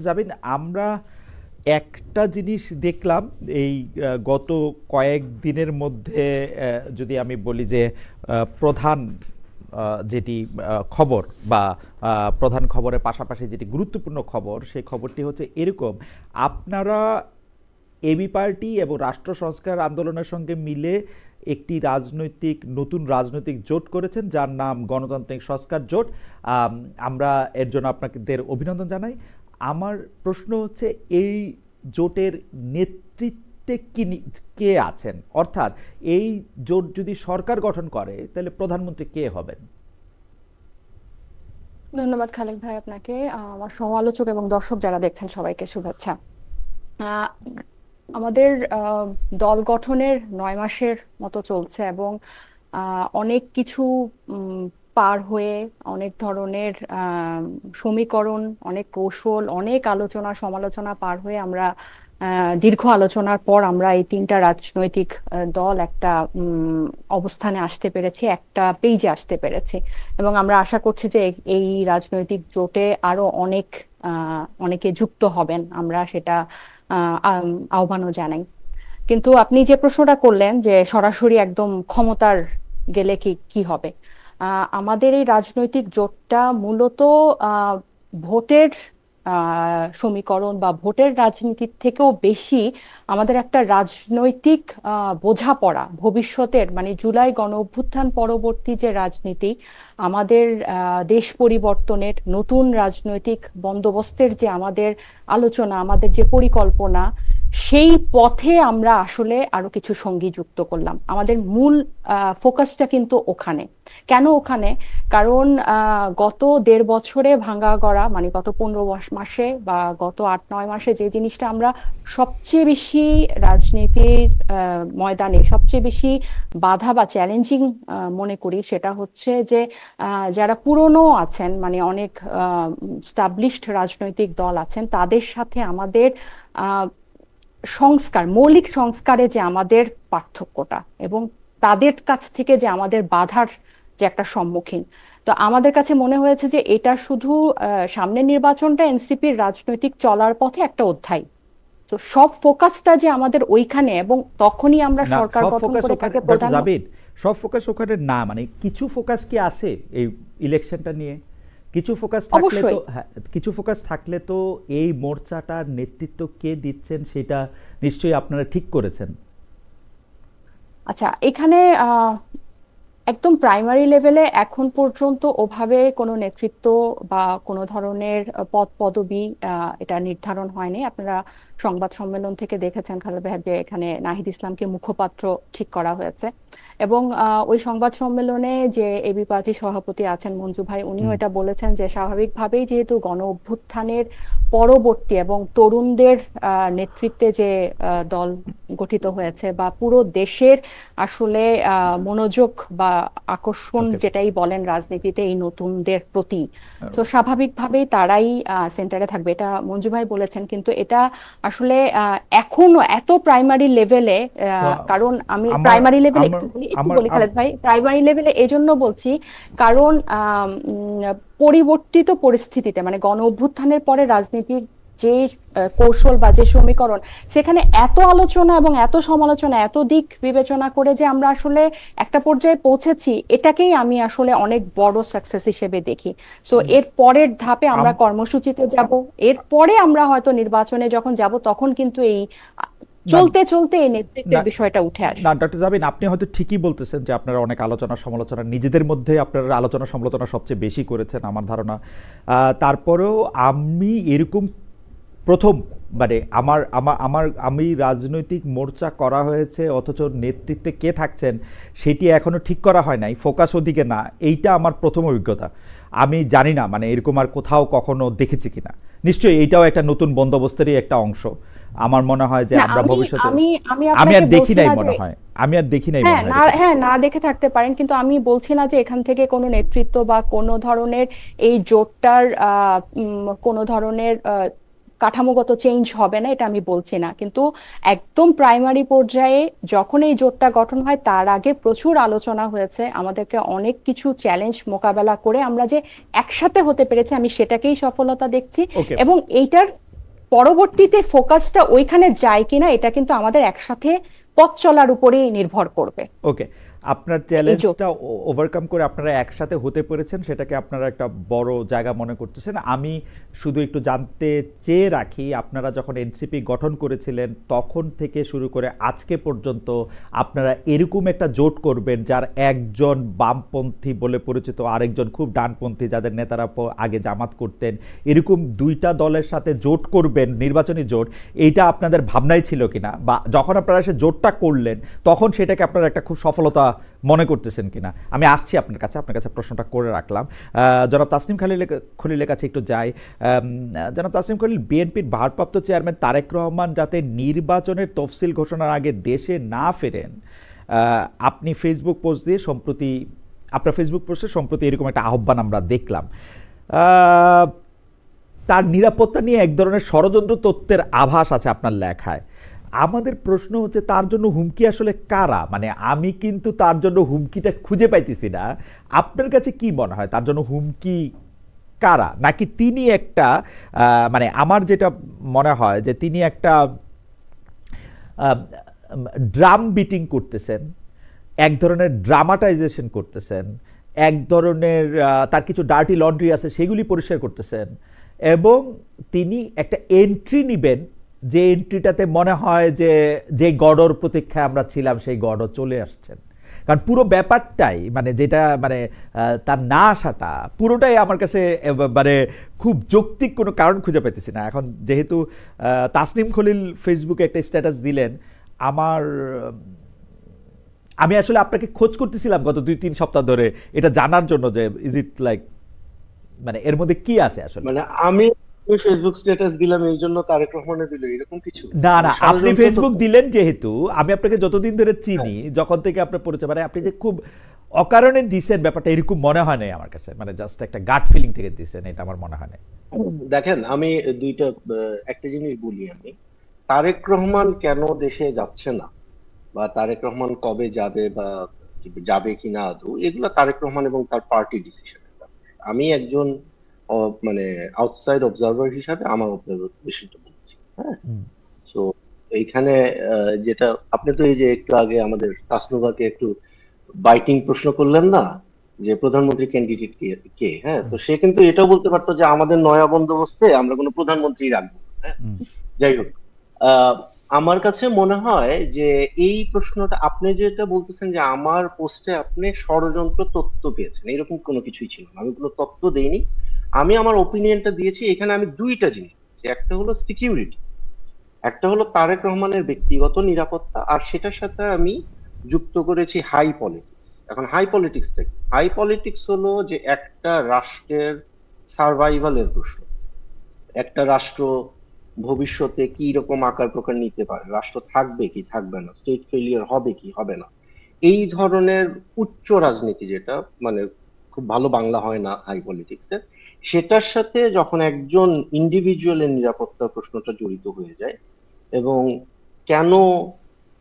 যাবেন আমরা একটা জিনিস দেখলাম এই গত কয়েক দিনের মধ্যে যদি আমি বলি যে প্রধান যেটি খবর বা প্রধান খবরের পাশাপাশি যেটি গুরুত্বপূর্ণ খবর সেই খবরটি হচ্ছে এরকম আপনারা এবি পার্টি এবং রাষ্ট্র সংস্কার আন্দোলনের সঙ্গে মিলে একটি নতুন রাজনৈতিক জোট করেছেন যার নাম গণতান্ত্রিক সংস্কার জোট। আমরা এর জন্য আপনাদের অভিনন্দন জানাই। আমার প্রশ্ন হচ্ছে এই জোটের নেতৃত্বে কে আছেন, অর্থাৎ এই জোট যদি সরকার গঠন করে তাহলে প্রধানমন্ত্রী কে হবেন? ধন্যবাদ খালেক ভাই আপনাকে। আমার সমালোচক এবং দর্শক যারা দেখছেন সবাইকে শুভেচ্ছা। আহ, আমাদের দল গঠনের 9 মাসের মতো চলছে এবং অনেক কিছু পার হয়ে অনেক ধরনের সমীকরণ, অনেক কৌশল, অনেক আলোচনা সমালোচনা পার হয়ে আমরা দীর্ঘ আলোচনার পর আমরা এই 3টা রাজনৈতিক দল একটা অবস্থানে আসতে পেরেছি, একটা পেজে আসতে পেরেছি এবং আমরা আশা করছি যে এই রাজনৈতিক জোটে আরো অনেকে যুক্ত হবেন, আমরা সেটা আহ্বানও জানাই। কিন্তু আপনি যে প্রশ্নটা করলেন যে সরাসরি একদম ক্ষমতার গেলে কি কি হবে, আমাদের এই রাজনৈতিক জোটটা মূলত ভোটের সমীকরণ বা ভোটের রাজনীতির থেকেও বেশি আমাদের একটা রাজনৈতিক বোঝাপড়া ভবিষ্যতের, মানে জুলাই গণ অভ্যুত্থান পরবর্তী যে রাজনীতি, আমাদের দেশ পরিবর্তনের নতুন রাজনৈতিক বন্দোবস্তের যে আমাদের আলোচনা, আমাদের যে পরিকল্পনা, সেই পথে আমরা আসলে আরো কিছু সঙ্গী যুক্ত করলাম। আমাদের মূল ফোকাসটা কিন্তু ওখানে। কেন ওখানে? কারণ গত 1.5 বছরে ভাঙা গড়া, মানে গত 15 মাসে বা গত 8-9 মাসে যে জিনিসটা আমরা সবচেয়ে বেশি রাজনীতির ময়দানে সবচেয়ে বেশি বাধা বা চ্যালেঞ্জিং মনে করি, সেটা হচ্ছে যে যারা পুরনো আছেন, মানে অনেক স্টাবলিশড রাজনৈতিক দল আছেন, তাদের সাথে আমাদের মৌলিক সংস্কারে যে আমাদের পার্থক্যটা এবং তাদের কাছ থেকে যে আমাদের বাধার যে একটা সম্মুখীন। তো আমাদের কাছে মনে হয়েছে যে এটা শুধু সামনের নির্বাচনটা এনসিপির রাজনৈতিক চলার পথে একটা অধ্যায়। তো সব ফোকাসটা যে আমাদের ওইখানে, এবং তখনই আমরা না, সরকার সব গঠন ফোকাস করে ওখানে তাকে ডক্টর প্রধান। জাবির, সব ফোকাস ওখানে না, মানে কিছু ফোকাস কি আছে এই ইলেকশনটা নিয়ে? কিছু ফোকাস থাকলে তো, অবশ্যই। হ্যাঁ, কিছু ফোকাস থাকলে তো এই মোর্চাটার নেতৃত্ব কে দিচ্ছেন সেটা নিশ্চয়ই আপনারা ঠিক করেছেন। আচ্ছা, এখানে একদম প্রাইমারি লেভেলে এখন পর্যন্ত ওভাবে কোনো নেতৃত্ব বা কোনো ধরনের পদ পদবি এটা নির্ধারণ হয়নি। আপনারা সংবাদ সম্মেলন থেকে দেখেছেন খালেদ ভাই যে এখানে নাহিদ ইসলামকে মুখপাত্র ঠিক করা হয়েছে এবং ওই সংবাদ সম্মেলনে যে এবি পার্টির সভাপতি আছেন মঞ্জু ভাই, উনিও এটা বলেছেন যে স্বাভাবিকভাবেই যেহেতু গণ অভ্যুত্থানের পরবর্তী এবং তরুণদের নেতৃত্বে যে দল গঠিত হয়েছে বা পুরো দেশের আসলে মনোযোগ বা আকর্ষণ ওকে, যেটাই বলেন রাজনীতিতে এই নতুনদের প্রতি, তো স্বাভাবিকভাবেই তারাই সেন্টারে থাকবে, এটা মঞ্জু ভাই বলেছেন। কিন্তু এটা আসলে এখনো এত প্রাইমারি লেভেলে, তো কারণ আমি আমার প্রাইমারি লেভেলে আমার একটু আমার বলি খালেদ ভাই, প্রাইমারি লেভেলে এজন্য বলছি কারণ পরিবর্তিত পরিস্থিতিতে, মানে গণ অভ্যুত্থানের পরে রাজনীতির যে কৌশল বা যে সমীকরণ, সেখানে এত আলোচনা এবং এত সমালোচনা, এত দিক বিবেচনা করে যে আমরা আসলে একটা পর্যায়ে পৌঁছেছি, এটাকেই আমি আসলে অনেক বড় সাকসেস হিসেবে দেখি। সো এর পরের ধাপে আমরা আম- কর্মসূচিতে যাব, এরপরে আমরা হয়তো নির্বাচনে যখন যাব তখন কিন্তু এই না, চলতে চলতে এই না, নেতৃত্বের বিষয়টা উঠে না, আসবে। ডক্টর জাবিন, আপনি হয়তো ঠিকই বলতেছেন যে আপনারা অনেক আলোচনা সমালোচনা নিজেদের মধ্যে, আপনারা আলোচনা সমালোচনা সবচেয়ে বেশি করেছেন আমার ধারণা। তারপরেও আমি এরকম প্রথম, মানে আমার আমার আমার আমি রাজনৈতিক মোর্চা করা হয়েছে অথচ নেতৃত্বে কে থাকছেন সেটি এখনো ঠিক করা হয় নাই, ফোকাস ওদিকে না, এইটা আমার প্রথম অভিজ্ঞতা। আমি জানি না মানে এরকম আর কোথাও কখনো দেখেছি কিনা। নিশ্চয়ই এইটাও একটা নতুন বন্দোবস্তেরই একটা অংশ। আমার মনে হয় যে না, আমরা আমি ভবিষ্যতে, আমি আমি আমি আপনাকে আর দেখি বলছি নাই না যে, মনে হয়, আমি আর দেখি নাই মনে হ্যাঁ হয় না, এরকম। হ্যাঁ না দেখে থাকতে পারেন, কিন্তু আমি বলছি না যে এখান থেকে কোনো নেতৃত্ব বা কোনো ধরনের এই জোটটার কোনো ধরনের কাঠামোগত চেঞ্জ হবে না, এটা আমি বলছি না। কিন্তু একদম প্রাইমারি পর্যায়ে যখন এই জোটটা গঠন হয় তার আগে প্রচুর আলোচনা হয়েছে, আমাদেরকে অনেক কিছু চ্যালেঞ্জ মোকাবেলা করে আমরা যে একসাথে হতে পেরেছি, আমি সেটাকেই সফলতা দেখছি। ওকে, এবং এইটার পরবর্তীতে ফোকাসটা ওইখানে যায় কিনা এটা কিন্তু আমাদের একসাথে পথ চলার উপরেই নির্ভর করবে। ওকে, আপনার এই জন্য চ্যালেঞ্জটা ওভারকাম করে আপনারা একসাথে হতে পেরেছেন, সেটাকে আপনারা একটা বড় জায়গা মনে করতেছেন। আমি শুধু একটু জানতে চেয়ে রাখি, আপনারা যখন এনসিপি গঠন করেছিলেন তখন থেকে শুরু করে আজকে পর্যন্ত আপনারা এরকম একটা জোট করবেন যার একজন বামপন্থী বলে পরিচিত, আরেকজন খুব ডানপন্থী, যাদের নেতারা আগে জামাত করতেন, এরকম দুইটা দলের সাথে জোট করবেন, নির্বাচনী জোট, এইটা আপনাদের ভাবনাই ছিল কিনা, বা যখন আপনারা সে জোটটা করলেন তখন সেটাকে আপনারা একটা খুব সফলতা মনে করতেছেন কিনা? আমি আসছি আপনার কাছে প্রশ্নটা করে রাখলাম। জনাব তাসনিম খলিলের কাছে একটু যাই। জনাব তাসনিম খলিল, বিএনপির ভারপ্রাপ্ত চেয়ারম্যান তারেক রহমান যাতে নির্বাচনের তফসিল ঘোষণার আগে দেশে না ফেরেন, আপনি ফেসবুক পোস্ট দিয়ে সম্প্রতি, আপনার ফেসবুক পোস্টে সম্প্রতি এরকম একটা আহ্বান আমরা দেখলাম। তার নিরাপত্তা নিয়ে এক ধরনের ষড়যন্ত্র তত্ত্বের আভাস আছে আপনার লেখায়। আমাদের প্রশ্ন হচ্ছে, তার জন্য হুমকি আসলে কারা? মানে আমি কিন্তু তার জন্য হুমকিটা খুঁজে পাইতেছি না। আপনার কাছে কি মনে হয় তার জন্য হুমকি কারা? নাকি তিনি একটা মানে আমার যেটা মনে হয় যে তিনি একটা ড্রাম বিটিং করতেছেন, এক ধরনের ড্রামাটাইজেশন করতেছেন, এক ধরনের তার কিছু ডার্টি লন্ড্রি আছে সেগুলি পরিষ্কার করতেছেন, এবং তিনি একটা এন্ট্রি নিবেন যে এন্ট্রিটাতে মনে হয় যে যে গড়র প্রতীক্ষায় আমরা ছিলাম সেই গড় চলে আসছেন। কারণ পুরো ব্যাপারটাই মানে যেটা মানে তার না আসাটা পুরোটাই আমার কাছে মানে খুব যৌক্তিক কোনো কারণ খুঁজে পেতেছি না। এখন যেহেতু তাসনিম খলিল ফেসবুকে একটা স্ট্যাটাস দিলেন, আমি আসলে আপনাকে খোঁজ করতেছিলাম গত 2-3 সপ্তাহ ধরে এটা জানার জন্য যে ইজ ইট লাইক, মানে এর মধ্যে কি আছে আসলে। মানে আমি ফেসবুক স্ট্যাটাস দিলাম এই জন্য তারেক রহমানের দিল এরকম কিছু না, আপনি ফেসবুক দিলেন যেহেতু, আমি আপনাকে যতদিন ধরে চিনি, যখন থেকে আপনার পরিচয়, মানে আপনি যে খুব অকারণে দিছেন ব্যাপারটা এরকম মনে হয় নাই আমার কাছে, মানে জাস্ট একটা গাট ফিলিং থেকে দিছেন, এটা আমার মনে হয় না। দেখেন, আমি একটা জিনিস বলি, আমি তারেক রহমান কেন দেশে যাচ্ছে না বা তারেক রহমান কবে যাবে বা যাবে কিনা আদৌ, এগুলো তারেক রহমান এবং তার পার্টি ডিসিশন। আমি একজন মানে আউটসাইড অবজারভার হিসাবে আমার অবজারভেশনটা বলছি। হ্যাঁ, তো এইখানে যেটা আপনি তো এই যে একটু আগে আমাদের তাসনুভাকে একটু বাইটিং প্রশ্ন করলেন না যে প্রধানমন্ত্রী ক্যান্ডিডেট কে, হ্যাঁ, তো সে কিন্তু এটাও বলতে পারতো যে আমাদের নয়া বন্দোবস্তে আমরা কোনো প্রধানমন্ত্রী রাখবো। হ্যাঁ, যাই হোক, আমার কাছে মনে হয় যে এই প্রশ্নটা আপনি যেটা বলতেছেন যে আমার পোস্টে আপনি ষড়যন্ত্র তথ্য পেয়েছেন, এরকম কোনো কিছুই ছিল না। আমি কোনো তথ্য দেইনি, আমি আমার ওপিনিয়নটা দিয়েছি। এখানে আমি দুইটা জিনিস, একটা হলো সিকিউরিটি, একটা হলো তারেক রহমানের ব্যক্তিগত নিরাপত্তা, আর সেটার সাথে আমি যুক্ত করেছি হাই পলিটিক্স। এখন হাই পলিটিক্স থেকে, হাই পলিটিক্স হলো যে একটা রাষ্ট্রের সার্ভাইভালের প্রশ্ন। একটা রাষ্ট্র ভবিষ্যতে কি রকম আকার প্রকার নিতে পারে, রাষ্ট্র থাকবে কি থাকবে না, স্টেট ফেলিয়ার হবে কি হবে না, এই ধরনের উচ্চ রাজনীতি, যেটা মানে খুব ভালো বাংলা হয় না হাই পলিটিক্স এর, সেটার সাথে যখন একজন ইন্ডিভিজুয়ালের নিরাপত্তার প্রশ্নটা জড়িত হয়ে যায়, এবং কেন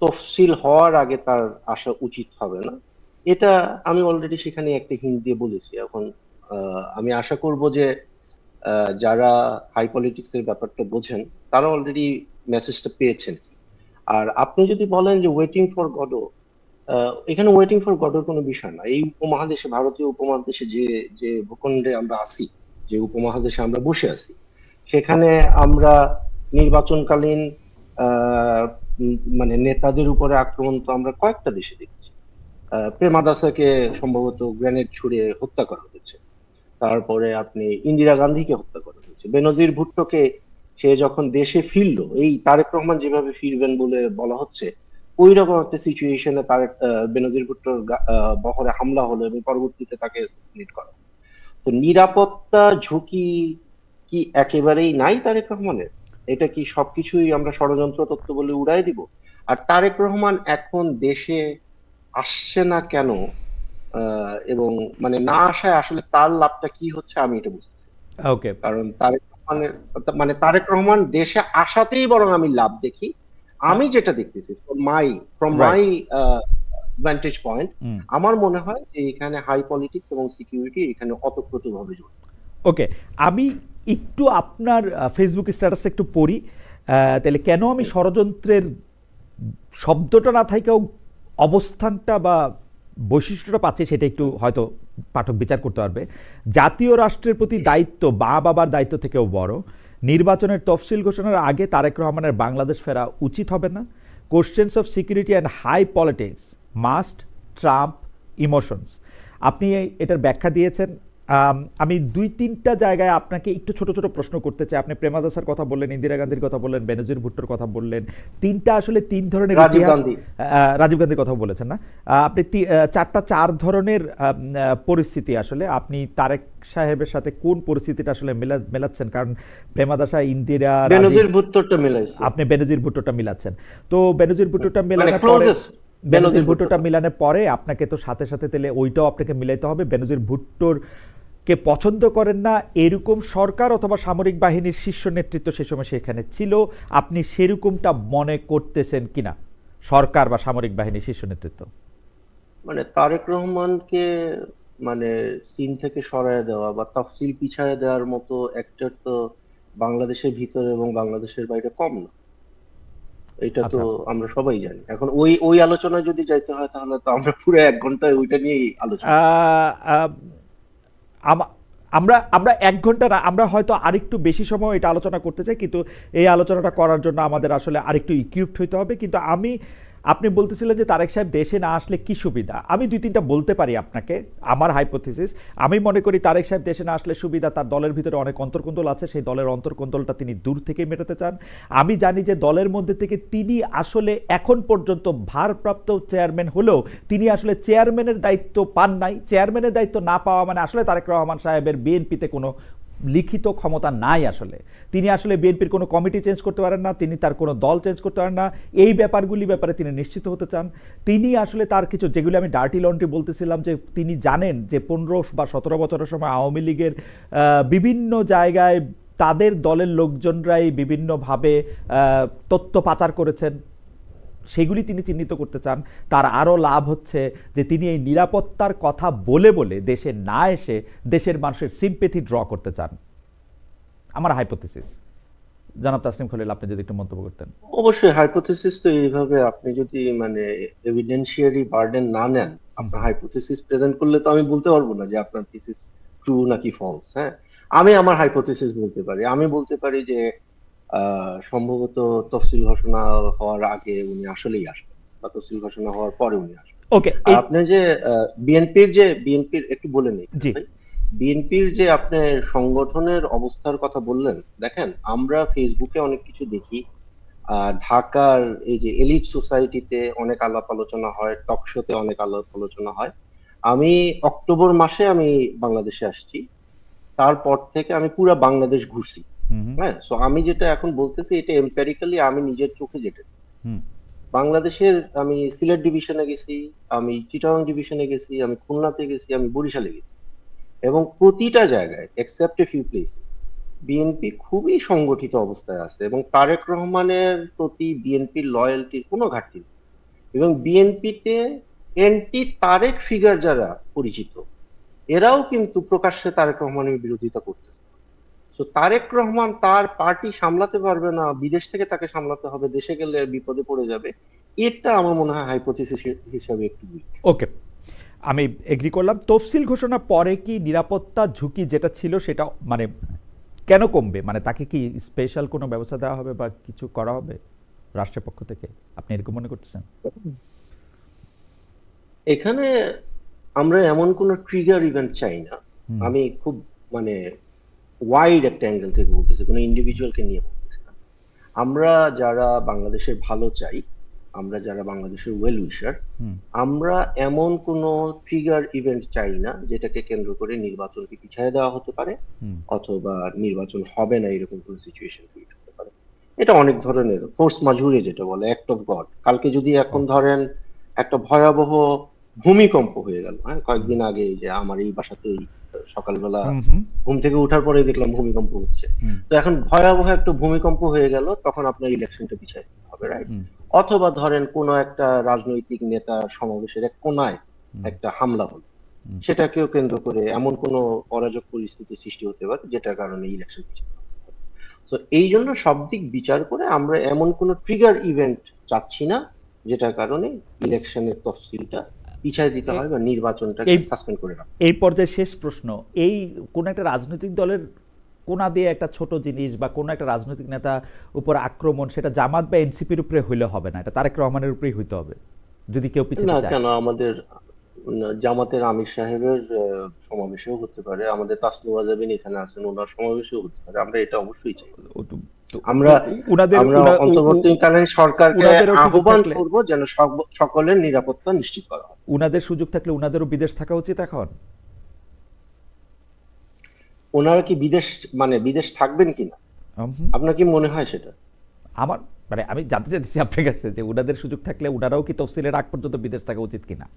তফসিল হওয়ার আগে তার আসা উচিত হবে না, এটা আমি অলরেডি সেখানে একটা হিন্ট দিয়ে বলেছি। এখন আমি আশা করব যে যারা হাই পলিটিক্স এর ব্যাপারটা বোঝেন তারা অলরেডি মেসেজটা পেয়েছেন। আর আপনি যদি বলেন যে ওয়েটিং ফর গডো, এখানে ওয়েটিং ফর গডের কোনো বিষয় না। এই উপমহাদেশে, ভারতীয় উপমহাদেশে যে যে ভূখণ্ডে আমরা আছি, যে উপমহাদেশে আমরা বসে আছি, সেখানে আমরা নির্বাচনকালীন মানে নেতাদের উপরে আক্রমণ তো আমরা কয়েকটা দেশে দেখছি। প্রেমাদাসাকে সম্ভবত গ্রেনেড ছুড়ে হত্যা করা হয়েছে, তারপরে আপনি ইন্দিরা গান্ধীকে হত্যা করা হয়েছে, বেনজির ভুট্টোকে সে যখন দেশে ফিরলো, এই তারেক রহমান যেভাবে ফিরবেন বলে বলা হচ্ছে, ওই রকম একটা সিচুয়েশনে তারেক বেনজির ভুট্টোর বহরে হামলা হলো এবং পরবর্তীতে তাকে অ্যাসাসিনেট করা। তো নিরাপত্তা ঝুঁকি কি একেবারেই নাই তারেক রহমানের? এটা কি সবকিছুই আমরা ষড়যন্ত্র তত্ত্ব বলে উড়াই দিব? আর তারেক রহমান এখন দেশে আসছে না কেন, এবং মানে না আসায় আসলে তার লাভটা কি হচ্ছে আমি এটা বুঝতেছি। ওকে, কারণ তারেক রহমানের মানে তারেক রহমান দেশে আসাতেই বরং আমি লাভ দেখি। আমি যেটা দেখতেছি ফ্রম মাই ভ্যান্টেজ পয়েন্ট, আমার মনে হয় যে এখানে হাই পলিটিক্স এবং সিকিউরিটি এখানে অতপ্রতভাবে জড়িত। ওকে, আমি একটু আপনার ফেসবুক স্ট্যাটাসটা একটু পড়ি, তাহলে কেন আমি ষড়যন্ত্রের শব্দটা না থাকেও অবস্থানটা বা বৈশিষ্ট্যটা পাচ্ছি সেটা একটু হয়তো পাঠক বিচার করতে পারবে। জাতীয় রাষ্ট্রের প্রতি দায়িত্ব মা বাবার দায়িত্ব থেকেও বড়। নির্বাচনের তফসিল ঘোষণার আগে তারেক রহমানের বাংলাদেশ ফেরা উচিত হবে না। Questions of security and high politics must trump emotions. আপনি এটার ব্যাখ্যা দিয়েছেন। আমি ২-৩টা জায়গায় আপনাকে একটু ছোট ছোট প্রশ্ন করতে চাই। আপনি প্রেমাদাসার কথা বললেন, ইন্দিরা গান্ধীর কথা বললেন, বেনজির ভুট্টোর কথা বললেন। তিনটা আসলে ৩ ধরনের রাজীব ইতিহাস। গান্ধী। রাজীব গান্ধীর কথা বলেছেন না আপনি? ৪ ধরনের পরিস্থিতি আসলে আপনি তারেক সাহেবের সাথে কোন পরিস্থিতিটা আসলে মেলাচ্ছেন? কারণ প্রেমাদাসা, ইন্দিরা, বেনজির ভুট্টোরটা মিলাইছে। আপনি বেনজির ভুট্টোটা মিলাচ্ছেন। তো বেনজির ভুট্টোটা মানে মেলানোর পরে, ক্লোজেস্ট বেনজির ভুট্টোটা মিলানোর পরে আপনাকে তো সাথে সাথে তাহলে ওইটাও আপনাকে মিলাইতে হবে। বেনজির ভুট্টোর কে পছন্দ করেন না এরকম সরকার অথবা সামরিক বাহিনীর শীর্ষ নেতৃত্ব সে সময় সেখানে ছিল, আপনি সেরকমটা মনে করতেছেন কিনা? সরকার বা সামরিক বাহিনীর শীর্ষ নেতৃত্ব মানে তারেক রহমানকে মানে সিন থেকে সরায় দেওয়া বা তফসিল পিছায় দেওয়ার মতো অ্যাক্টর তো বাংলাদেশের ভিতরে এবং বাংলাদেশের বাইরে কম না। এটা তো আচ্ছা। আমরা সবাই জানি। এখন ওই ওই আলোচনায় যদি যাইতে হয় তাহলে তো আমরা পুরো ১ ঘন্টায় ওইটা নিয়েই আলোচনা করব। আহ, আহ, আমরা আমরা ১ ঘন্টা না, আমরা হয়তো আরেকটু বেশি সময় এটা আলোচনা করতে চাই, কিন্তু এই আলোচনাটা করার জন্য আমাদের আসলে আরেকটু ইকুইপড হইতে হবে। কিন্তু আপনি বলতেছিলেন যে তারেক সাহেব দেশে না আসলে কি সুবিধা। আমি ২-৩টা বলতে পারি আপনাকে আমার হাইপোথিসিস। আমি মনে করি তারেক সাহেব দেশে না আসলে সুবিধা, তার দলের ভিতরে অনেক অন্তর্কোন্দল আছে, সেই দলের অন্তর্কোন্দলটা তিনি দূর থেকে মেটাতে চান। আমি জানি যে দলের মধ্যে থেকে তিনি আসলে এখন পর্যন্ত ভারপ্রাপ্ত চেয়ারম্যান হলেও তিনি আসলে চেয়ারম্যানের দায়িত্ব পান নাই। চেয়ারম্যানের দায়িত্ব না পাওয়া মানে আসলে তারেক রহমান সাহেবের বিএনপিতে কোনো লিখিত ক্ষমতা নাই। আসলে তিনি আসলে বিএনপির কোনো কমিটি চেঞ্জ করতে পারেন না, তিনি তার কোনো দল চেঞ্জ করতে পারেন না। এই ব্যাপারে তিনি নিশ্চিত হতে চান। তিনি আসলে তার কিছু, যেগুলি আমি ডার্টি লন্ড্রি বলতেছিলাম, যে তিনি জানেন যে ১৫ বা ১৭ বছরের সময় আওয়ামী লীগের বিভিন্ন জায়গায় তাদের দলের লোকজনরাই বিভিন্নভাবে তথ্য পাচার করেছেন, সেগুলি তিনি চিহ্নিত করতে চান। তার আরও লাভ হচ্ছে যে তিনি এই নিরাপত্তার কথা বলে বলে দেশে না এসে দেশের মানুষের সিম্পেথি ড্র করতে চান। আমার হাইপোথিসিস। জনাব তাসনিম খলিল, আপনি যদি একটু মন্তব্য করতেন। অবশ্যই হাইপোথেসিস তো এইভাবে আপনি যদি মানে এভিডেন্সিয়ারি বার্ডেন না নেন, আপনার হাইপোথেসিস প্রেজেন্ট করলে তো আমি বলতে পারবো না যে আপনার থিসিস ট্রু নাকি ফলস। হ্যাঁ, আমি আমার হাইপোথেসিস বলতে পারি। আমি বলতে পারি যে সম্ভবত তফসিল ঘোষণা হওয়ার আগে উনি আসলেই আসবেন, বা তফসিল ঘোষণা হওয়ার পরে উনি আসবেন। ওকে, আর আপনি যে বিএনপির একটু বলে নেই জি, ভাই, বিএনপির যে আপনি সংগঠনের অবস্থার কথা বললেন, দেখেন আমরা ফেসবুকে অনেক কিছু দেখি, ঢাকার এই যে এলিট সোসাইটিতে অনেক আলাপ আলোচনা হয়, টক শোতে অনেক আলাপ আলোচনা হয়। আমি অক্টোবর মাসে আমি বাংলাদেশে আসছি, তারপর থেকে আমি পুরো বাংলাদেশ ঘুরছি। হ্যাঁ, সো আমি যেটা এখন বলতেছি এটা এম্পেরিক্যালি আমি নিজের চোখে যেটা দেখছি। বাংলাদেশের আমি সিলেট ডিভিশনে গেছি, আমি চিটাগং ডিভিশনে গেছি, আমি খুলনাতে গেছি, আমি বরিশালে গেছি, এবং প্রতিটা জায়গায় except a few places BNP খুবই সংগঠিত অবস্থায় আছে এবং তারেক রহমানের প্রতি বিএনপির লয়্যালটির কোনো ঘাটতি নেই। এবং বিএনপিতে এন্টি তারেক ফিগার যারা পরিচিত, এরাও কিন্তু প্রকাশ্যে তারেক রহমানের বিরোধিতা করতেছে। তো তারেক রহমান তার পার্টি সামলাতে পারবে না, বিদেশ থেকে তাকে সামলাতে হবে, দেশে গেলে বিপদে পড়ে যাবে। এটা আমার মনে হয় হাইপোথিসিস হিসাবে একটু উইক। ওকে, আমি এগ্রি করলাম। তফসিল ঘোষণা পরে কি নিরাপত্তা ঝুঁকি যেটা ছিল সেটা মানে কেন কমবে? মানে তাকে কি স্পেশাল কোনো ব্যবস্থা দেওয়া হবে বা কিছু করা হবে রাষ্ট্রের পক্ষ থেকে? আপনি এরকম মনে করতেছেন? এখানে আমরা এমন কোন ট্রিগার ইভেন্ট চাই না। আমি খুব মানে ওয়াইড একটা অ্যাঙ্গেল থেকে বলতেছি, কোনো ইন্ডিভিজুয়ালকে নিয়ে বলতেছি না। আমরা যারা বাংলাদেশের ভালো চাই, আমরা যারা বাংলাদেশের ওয়েল উইশার, আমরা এমন কোন ট্রিগার ইভেন্ট চাই না যেটাকে কেন্দ্র করে নির্বাচনকে পিছিয়ে দেওয়া হতে পারে অথবা নির্বাচন হবে না এরকম কোন সিচুয়েশন ক্রিয়েট হতে পারে। এটা অনেক ধরনের ফোর্স মাজুরে যেটা বলে, অ্যাক্ট অফ গড। কালকে যদি এখন ধরেন একটা ভয়াবহ ভূমিকম্প হয়ে গেল, হ্যাঁ, কয়েকদিন আগে যে আমার এই বাসাতেই সকালবেলা ঘুম থেকে উঠার পরে দেখলাম ভূমিকম্প হচ্ছে, তো এখন ভয়াবহ একটা ভূমিকম্প হয়ে গেল, তখন আপনার ইলেকশনটা পিছিয়ে দিতে হবে, রাইট? অথবা ধরেন কোন একটা রাজনৈতিক নেতা সমাবেশের এক কোনায় একটা হামলা হলো, সেটাকেও কেন্দ্র করে এমন কোনো অরাজক পরিস্থিতি সৃষ্টি হতে পারে যেটার কারণে ইলেকশন পিছাতে হবে। তো এই জন্য সব দিক বিচার করে আমরা এমন কোনো ট্রিগার ইভেন্ট চাচ্ছি না যেটার কারণে ইলেকশনের তফসিলটা পিছায় দিতে হয় বা নির্বাচনটাকে এই সাসপেন্ড করে রাখা। এই পর্যায়ে শেষ প্রশ্ন, এই কোন একটা রাজনৈতিক দলের কোনা দিয়ে একটা ছোট জিনিস বা কোন একটা রাজনৈতিক নেতা উপর আক্রমণ, সেটা জামাত বা এনসিপির উপরে হইলে হবে না, এটা তারেক রহমানের উপরেই হইতে হবে যদি কেউ না পিছাতে চায়। কেন, আমাদের জামাতের আমির সাহেবের সমাবেশেও হতে পারে, আমাদের তাসলিমা জাবিন এখানে আছেন, ওনার সমাবেশেও হতে পারে, আমরা এটা অবশ্যই চাই। আমরা উনাদের আমরা অন্তর্বর্তীকালীন সরকারকে উনাদেরও সুযোগ আহ্বান থাকলে, করব যেন সকলের নিরাপত্তা নিশ্চিত করা হয়। উনাদের সুযোগ থাকলে উনাদেরও বিদেশ থাকা উচিত এখন। ওনারা কি বিদেশ থাকবেন কিনা, আপনার কি মনে হয় সেটা? আমার মানে আমি জানতে চাইছি আপনার কাছে যে উনাদের সুযোগ থাকলে উনারাও কি তফসিলের আগ পর্যন্ত বিদেশ থাকা উচিত কিনা।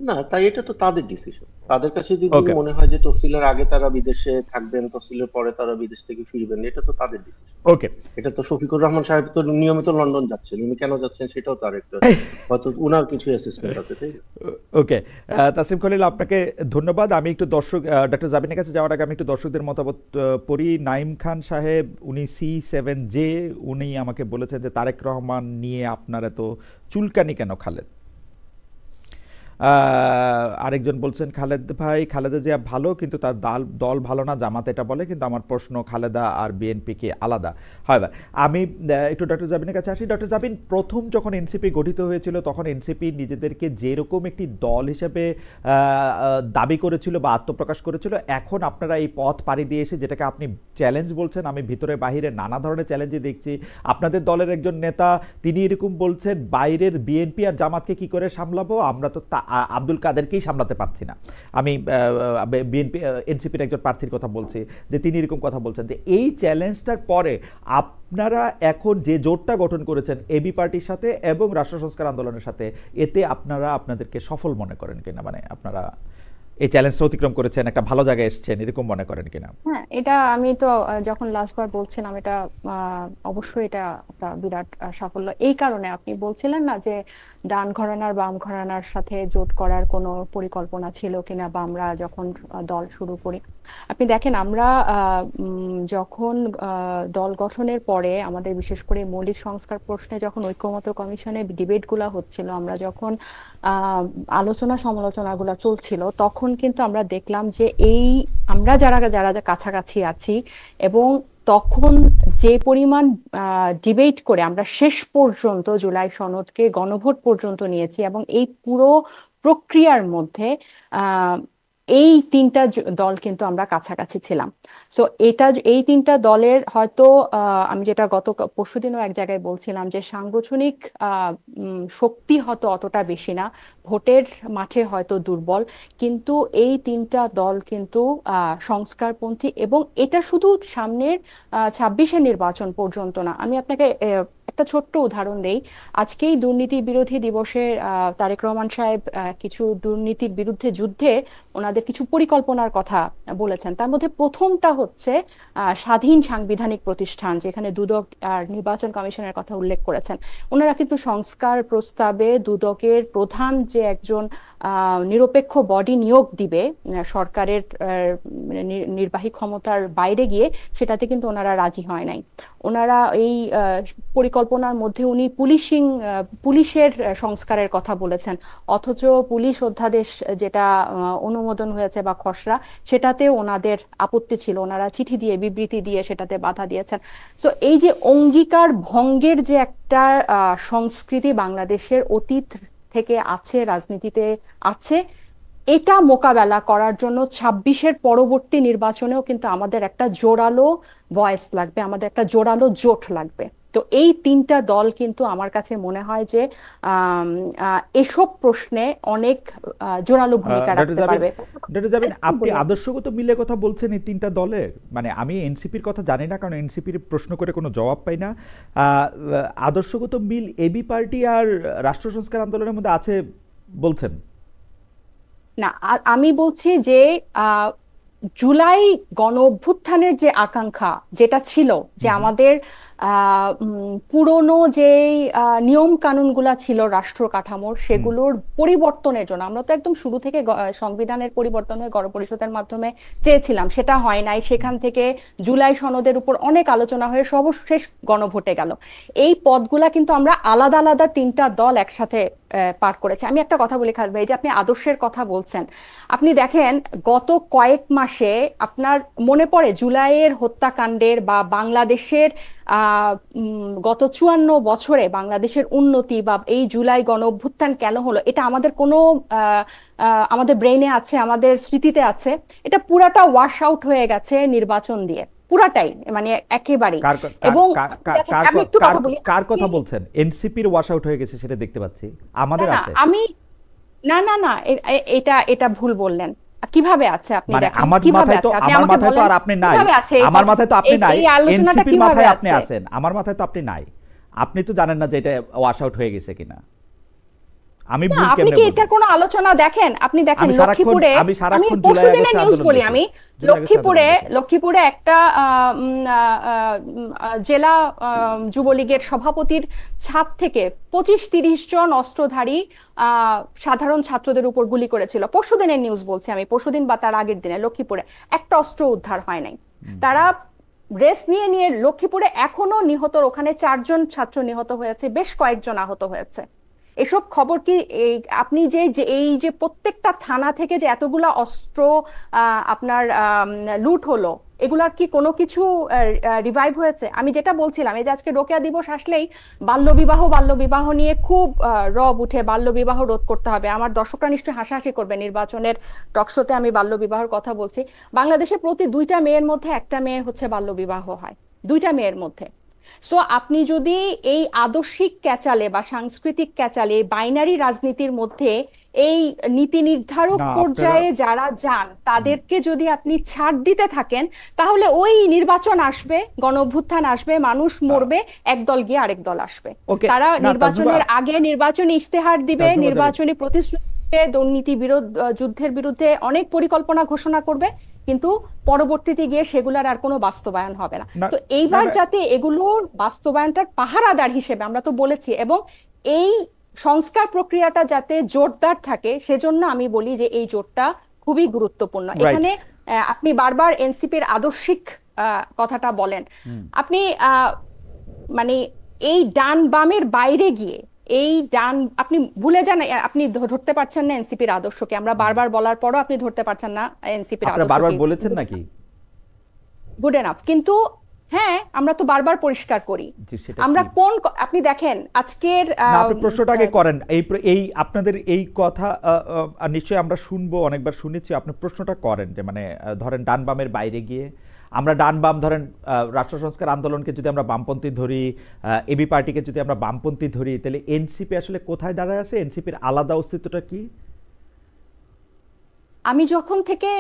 না, তাই এটা তো তাদের ডিসিশন। তাদের কাছে যদি ওকে, মনে হয় যে তফসিলের আগে তারা বিদেশে থাকবেন, তফসিলের পরে তারা বিদেশ থেকে ফিরবেন, এটা তো তাদের ডিসিশন। ওকে, এটা তো শফিকুর রহমান সাহেব তো নিয়মিত লন্ডন যাচ্ছেন, উনি কেন যাচ্ছেন সেটাও তার একটা, হয়তো উনার কিছু অ্যাসেসমেন্ট আছে, তাই না? ওকে। তাসলিম খলিল, আপনাকে ধন্যবাদ। আমি একটু ডক্টর জাবিনের কাছে যাওয়ার আগে আমি একটু দর্শকদের মতামত পড়ি। নাইম খান সাহেব, উনি C7J, উনি আমাকে বলেছেন যে তারেক রহমান নিয়ে আপনার এত চুলকানি কেন খালেদ। আরেকজন বলছেন খালেদা জিয়া ভালো, কিন্তু তার দল ভালো না, জামাত এটা বলে, কিন্তু আমার প্রশ্ন খালেদা আর বিএনপি কি আলাদা? হয়। আমি একটু ডক্টর জাবিনের কাছে আসি। ডক্টর জাবিন, প্রথম যখন এনসিপি গঠিত হয়েছিল তখন এনসিপি নিজেদেরকে যেরকম একটি দল হিসেবে দাবি করেছিল বা আত্মপ্রকাশ করেছিল, এখন আপনারা এই পথ পাড়ি দিয়ে এসে যেটাকে আপনি চ্যালেঞ্জ বলছেন, আমি ভিতরে বাহিরে নানা ধরনের চ্যালেঞ্জে দেখছি। আপনাদের দলের একজন নেতা তিনি এরকম বলছেন, বাইরের বিএনপি আর জামাতকে কি করে সামলাবো, আমরা তো আব্দুল কাদেরকেই সামলাতে পারছি না। আমি বিএনপি এনসিপির একজন প্রার্থীর কথা বলছি, যে তিনি এরকম কথা বলছেন। যে এই চ্যালেঞ্জটার পরে আপনারা এখন যে জোটটা গঠন করেছেন এবি পার্টির সাথে এবং রাষ্ট্র সংস্কার আন্দোলনের সাথে, এতে আপনারা আপনাদেরকে সফল মনে করেন কিনা, মানে আপনারা এই চ্যালেঞ্জটা অতিক্রম করেছেন, একটা ভালো জায়গায় এসেছেন, এরকম মনে করেন কিনা? হ্যাঁ, এটা আমি তো যখন লাস্টবার বলছিলাম, এটা অবশ্যই এটা একটা বিরাট সাফল্য। এই কারণে আপনি বলছিলেন না যে ডান ঘরানার বাম ঘরানার সাথে জোট করার কোনো পরিকল্পনা ছিল কিনা, বা আমরা যখন দল শুরু করি, আপনি দেখেন আমরা যখন দল গঠনের পরে আমাদের বিশেষ করে মৌলিক সংস্কার প্রশ্নে যখন ঐকমত্য কমিশনে ডিবেটগুলো হচ্ছিল, আমরা যখন আলোচনা সমালোচনাগুলো চলছিল, তখন কিন্তু আমরা দেখলাম যে আমরা যারা যারা কাছাকাছি আছি, এবং তখন যে পরিমাণ ডিবেট করে আমরা শেষ পর্যন্ত জুলাই সনদকে গণভোট পর্যন্ত নিয়েছি, এবং এই পুরো প্রক্রিয়ার মধ্যে এই তিনটা দল কিন্তু আমরা কাছাকাছি ছিলাম। সো এই তিনটা দলের হয়তো আমি যেটা গত পরশুদিনও এক জায়গায় বলছিলাম, যে সাংগঠনিক শক্তি হয়তো অতটা বেশি না, ভোটের মাঠে হয়তো দুর্বল, কিন্তু এই তিনটা দল কিন্তু সংস্কারপন্থী, এবং এটা শুধু সামনের 26-এর নির্বাচন পর্যন্ত না। আমি আপনাকে একটা ছোট্ট উদাহরণ দেই। আজকেই দুর্নীতি বিরোধী দিবসে তারেক রহমান সাহেব কিছু দুর্নীতির বিরুদ্ধে যুদ্ধে ওনাদের কিছু পরিকল্পনার কথা বলেছেন। তার মধ্যে প্রথমটা হচ্ছে স্বাধীন সাংবিধানিক প্রতিষ্ঠান, যেখানে দুদক আর নির্বাচন কমিশনের কথা উল্লেখ করেছেন। ওনারা কিন্তু সংস্কার প্রস্তাবে দুদকের প্রধান যে একজন নিরপেক্ষ বডি নিয়োগ দিবে সরকারের নির্বাহী ক্ষমতার বাইরে গিয়ে, সেটাতে কিন্তু ওনারা রাজি হয় নাই। ওনারা এই পরিকল্পনার মধ্যে উনি পুলিশের সংস্কারের কথা বলেছেন, অথচ পুলিশ অধ্যাদেশ যেটা অনুমোদন হয়েছে বা খসড়া, সেটাতে ওনাদের আপত্তি ছিল, ওনারা চিঠি দিয়ে বিবৃতি দিয়ে সেটাতে বাধা দিয়েছেন। সো এই যে অঙ্গীকার ভঙ্গের যে একটা সংস্কৃতি বাংলাদেশের অতীত থেকে আছে, রাজনীতিতে আছে, এটা মোকাবেলা করার জন্য 26-এর পরবর্তী নির্বাচনেও কিন্তু আমাদের একটা জোরালো ভয়েস লাগবে, আমাদের একটা জোরালো জোট লাগবে। তো এই তিনটা দল কিন্তু আমার কাছে মনে হয় যে এসব প্রশ্নে অনেক জোরালো ভূমিকা রাখতে পারবে। ডক্টর জাবিন, আপনি আদর্শগত মিলে কথা বলছেন এই তিনটা দলের, মানে আমি এনসিপির কথা জানি না, কারণ এনসিপির প্রশ্ন করে কোনো জবাব পাই না। আদর্শগত মিল এবি পার্টি আর রাষ্ট্র সংস্কার আন্দোলনের মধ্যে আছে বলছেন? না, আমি বলছি যে জুলাই গণ অভ্যুত্থানের যে আকাঙ্ক্ষা যেটা ছিল, যে আমাদের পুরনো যে নিয়ম কানুনগুলা ছিল রাষ্ট্র কাঠামোর, সেগুলোর পরিবর্তনের জন্য আমরা তো একদম শুরু থেকে সংবিধানের পরিবর্তন হয়ে গণপরিষদের মাধ্যমে চেয়েছিলাম, সেটা হয় নাই। সেখান থেকে জুলাই সনদের উপর অনেক আলোচনা হয়ে সর্বশেষ গণভোটে গেল। এই পদগুলা কিন্তু আমরা আলাদা আলাদা তিনটা দল একসাথে পার করেছে। আমি একটা কথা বলি খালেদ ভাই, যে আপনি আদর্শের কথা বলছেন, আপনি দেখেন গত কয়েক মাসে আপনার মনে পড়ে জুলাইয়ের হত্যাকাণ্ডের বা বাংলাদেশের গত 54 বছরে বাংলাদেশের উন্নতি বা এই জুলাই গণ অভ্যুত্থান কেন হলো, এটা আমাদের কোনো আমাদের ব্রেইনে আছে, আমাদের স্মৃতিতে আছে। এটা পুরাটা ওয়াশ আউট হয়ে গেছে নির্বাচন দিয়ে, পুরাটাই, মানে একেবারেই। এবং আমি একটু কথা বলি, কার কথা বলছেন? এনসিপির ওয়াশ আউট হয়ে গেছে সেটা দেখতে পাচ্ছি, আমাদের আছে। আমি না না না, এটা এটা ভুল বললেন। কিভাবে আছে আপনি মানে দেখেন, আমার কিভাবে মাথায় তো, আছে আপনি আমার আমাকে মাথায় তো বলেন, আর আপনি নাই, কিভাবে আছে আমার মাথায় তো আপনি নাই, এই আলোচনাটা এনসিপির কিভাবে মাথায় আপনি আছে? আছেন, আমার মাথায় তো আপনি নাই। আপনি তো জানেন না যে এটা ওয়াশ আউট হয়ে গেছে কিনা। আমি না, ভুল আপনি কেমনে কি বলবো? এটার কোনো আলোচনা দেখেন? আপনি দেখেন আমি লক্ষ্মীপুরে, আমি সারাক্ষণ জুলাই পরশুদিনের আগস্ট নিউজ আন্দোলন বলি, দেখি, আমি জুলাই আগস্ট আন্দোলন দেখি। লক্ষ্মীপুরে একটা জেলা যুবলীগের সভাপতির ছাদ থেকে 25-30 জন অস্ত্রধারী সাধারণ ছাত্রদের উপর গুলি করেছিল। পরশুদিনের নিউজ বলছি আমি, পরশুদিন বা তার আগের দিনে লক্ষ্মীপুরে একটা অস্ত্র উদ্ধার হয় নাই। তারা রেস নিয়ে নিয়ে লক্ষ্মীপুরে এখনো নিহত, ওখানে 4 জন ছাত্র নিহত হয়েছে, বেশ কয়েকজন আহত হয়েছে। এসব খবর কি আপনি এই যে প্রত্যেকটা থানা থেকে যে এতগুলা অস্ত্র আপনার লুট হলো, এগুলার কি কোনো কিছু রিভাইভ হয়েছে? আমি যেটা বলছিলাম, এই যে আজকে রোকেয়া দিবস আসলেই বাল্যবিবাহ নিয়ে খুব রব উঠে, বাল্যবিবাহ রোধ করতে হবে। আমার দর্শকরা নিশ্চয়ই হাসাহাসি করবে, নির্বাচনের টকশোতে আমি বাল্যবিবাহের কথা বলছি। বাংলাদেশে প্রতি 2টা মেয়ের মধ্যে 1টা মেয়ের হচ্ছে বাল্যবিবাহ হয়, 2টা মেয়ের মধ্যে। সো আপনি যদি এই আদর্শিক ক্যাচালে বা সাংস্কৃতিক ক্যাচালে, বাইনারি রাজনীতির মধ্যে এই নীতি নির্ধারক পর্যায়ে যারা যান, তাদেরকে যদি আপনি ছাড় দিতে থাকেন, তাহলে ওই নির্বাচন আসবে, গণ অভ্যুত্থান আসবে, মানুষ মরবে, একদল গিয়ে আরেক দল আসবে। তারা নির্বাচনের আগে নির্বাচনী ইশতেহার দিবে, নির্বাচনী প্রতিশ্রুতি, দুর্নীতি যুদ্ধের বিরুদ্ধে অনেক পরিকল্পনা ঘোষণা করবে, কিন্তু পরবর্তীতে গিয়ে সেগুলার আর কোনো বাস্তবায়ন হবে না। তো এইবার যাতে এগুলোর বাস্তবায়নটার পাহারাদার হিসেবে, আমরা তো বলেছি, এবং এই সংস্কার প্রক্রিয়াটা যাতে জোরদার থাকে, সেজন্য আমি বলি যে এই জোরটা খুবই গুরুত্বপূর্ণ। এখানে আপনি বারবার এনসিপির আদর্শিক কথাটা বলেন, আপনি মানে এই ডান বামের বাইরে গিয়ে আপনি ভুলে যান, আপনি ধরতে পারছেন না এনসিপির আদর্শকে। আমরা বারবার বলার পরও আপনি ধরতে পারছেন না এনসিপির আদর্শকে। বারবার বলেছেন নাকি? Good enough. কিন্তু হ্যাঁ, আমরা তো বারবার পরিষ্কার করি আমরা কোন, আপনি দেখেন আজকের আপনি প্রশ্নটাকে করেন, এই আপনাদের এই কথা নিশ্চয়ই আমরা শুনবো, অনেকবার শুনেছি। আপনি প্রশ্নটা করেন যে মানে ধরেন ডান বামের বাইরে গিয়ে, আমরা ডান বাম ধরেন রাষ্ট্র সংস্কার আন্দোলনকে যদি আমরা বামপন্থী ধরি, এবি পার্টিকে যদি আমরা বামপন্থী ধরি, তাহলে এনসিপি আসলে কোথায় দাঁড়ায় আছে? এনসিপির আলাদা অস্তিত্বটা কি? আমি যখন থেকে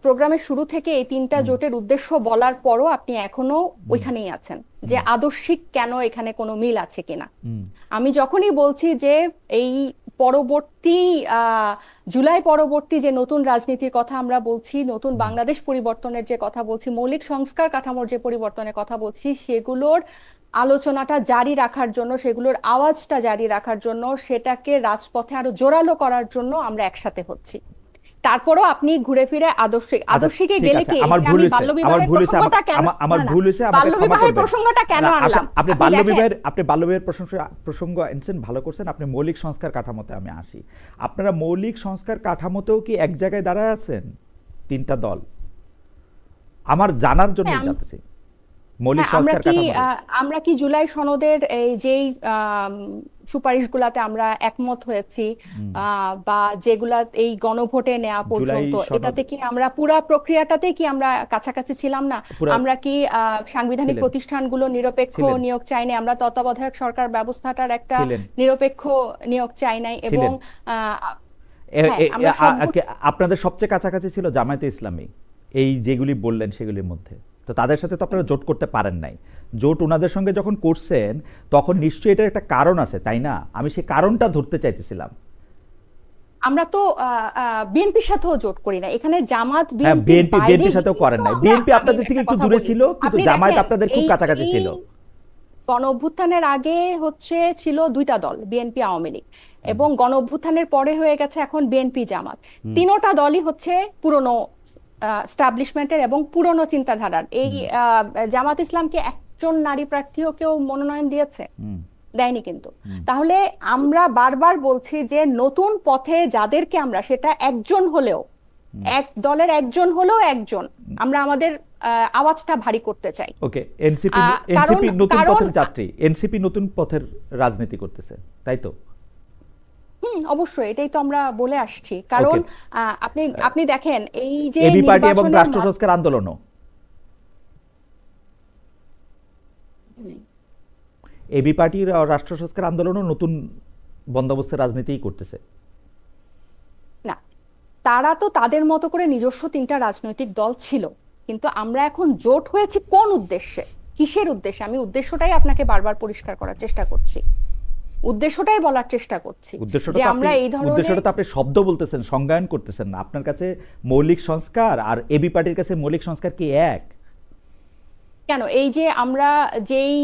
প্রোগ্রামের শুরু থেকে এই 3টা জোটের উদ্দেশ্য বলার পরও আপনি এখনো ওইখানেই আছেন যে আদর্শিক কেন এখানে কোনো মিল আছে কিনা। আমি যখনই বলছি যে এই পরবর্তী জুলাই পরবর্তী যে নতুন রাজনীতির কথা আমরা বলছি, নতুন বাংলাদেশ পরিবর্তনের যে কথা বলছি, মৌলিক সংস্কার কাঠামোর যে পরিবর্তনের কথা বলছি, সেগুলোর আলোচনাটা জারি রাখার জন্য, সেগুলোর আওয়াজটা জারি রাখার জন্য, সেটাকে রাজপথে আরো জোরালো করার জন্য আমরা একসাথে হচ্ছি। তারপরও আপনি ঘুরে ফিরে আদর্শিকে গেলে কি, আমার ভুল হয়েছে, বাল্যবিবাহের প্রসঙ্গটা কেন আনলাম? আপনি বাল্যবিবাহের প্রসঙ্গ এনেছেন, ভালো করছেন। আপনি মৌলিক সংস্কার কাঠামোতে আমি আসি। আপনারা মৌলিক সংস্কার কাঠামোতেও কি এক জায়গায় দাঁড়ায় আছেন 3টা দল? আমার জানার জন্য জানতেছি মৌলিক সংস্কার কাঠামো। আমরা কি জুলাই সনদের এই যেই সুপারিশগুলাতে আমরা একমত হয়েছি বা যেগুলা এই গণভোটে নেওয়া পর্যন্ত, এটাতে কি আমরা পুরা প্রক্রিয়াটাতে কি আমরা কাছাকাছি ছিলাম না? আমরা কি সাংবিধানিক প্রতিষ্ঠানগুলো নিরপেক্ষ নিয়োগ চাই নাই? আমরা তত্ত্বাবধায়ক সরকার ব্যবস্থাটার একটা নিরপেক্ষ নিয়োগ চাই নাই। এবং আপনাদের সবচেয়ে কাছাকাছি ছিল জামায়াতে ইসলামী, এই যেগুলি বললেন সেগুলির মধ্যে। তো তাদের সাথে তো আপনারা জোট করতে পারেন নাই। জোট ওনাদের সঙ্গে যখন করছেন তখন নিশ্চয়ই এটার একটা কারণ আছে, তাই না? আমি সেই কারণটা ধরতে চাইতেছিলাম। আমরা তো বিএনপির সাথেও জোট করি না, এখানে জামাত হ্যাঁ, বিএনপির বাইরে বিএনপির সাথেও গিয়ে করেন তো নাই, আমরা বিএনপি আমি আপনাদের থেকে একটা একটু কথা দূরে বলি, ছিল, কিন্তু আপনি জামায়াত দেখেন আপনাদের খুব এই কাছাকাছি এই ছিল। গণ অভ্যুত্থানের আগে ছিল দুইটা দল, বিএনপি আওয়ামী লীগ, এবং গণ অভ্যুত্থানের পরে হয়ে গেছে এখন বিএনপি জামাত। তিনোটা দলই হচ্ছে পুরনো স্টাবলিশমেন্টের এবং পুরনো চিন্তাধারার। এই জামাত ইসলামকে একজন নারী প্রার্থীও কেউ মনোনয়ন দিয়েছে? দেয়নি কিন্তু। তাহলে আমরা বারবার বলছি যে নতুন পথে যাদেরকে আমরা, সেটা একজন হলেও, এক দলের একজন হলেও একজন, আমরা আমাদের আওয়াজটা ভারী করতে চাই। ওকে, এনসিপি কারণ নতুন কারণ পথের যাত্রী, এনসিপি নতুন পথের রাজনীতি করতেছে, তাই তো? অবশ্যই এটাই তো আমরা বলে আসছি। কারণ ওকে, আপনি আপনি দেখেন এই যে এবি পার্টি এবং নির্বাচনের রাষ্ট্র সংস্কার আন্দোলনও, এবি পার্টির রাষ্ট্র সংস্কার আন্দোলনও নতুন বন্দোবস্তের রাজনীতিই করতেছে। না, তারা তো তাদের মতো করে নিজস্ব তিনটা রাজনৈতিক দল ছিল, কিন্তু আমরা এখন জোট হয়েছি কোন উদ্দেশ্যে, কিসের উদ্দেশ্যে? আমি উদ্দেশ্যটাই আপনাকে বারবার পরিষ্কার করার চেষ্টা করছি, উদ্দেশ্যটাই বলার চেষ্টা করছি যে আমরা এই ধরনের। উদ্দেশ্যটা তো আপনি শব্দ বলতেছেন, সংজ্ঞায়ন করতেছেন না। আপনার কাছে মৌলিক সংস্কার আর এবি পার্টির কাছে মৌলিক সংস্কার কি এক? কেন, এই যে আমরা যেই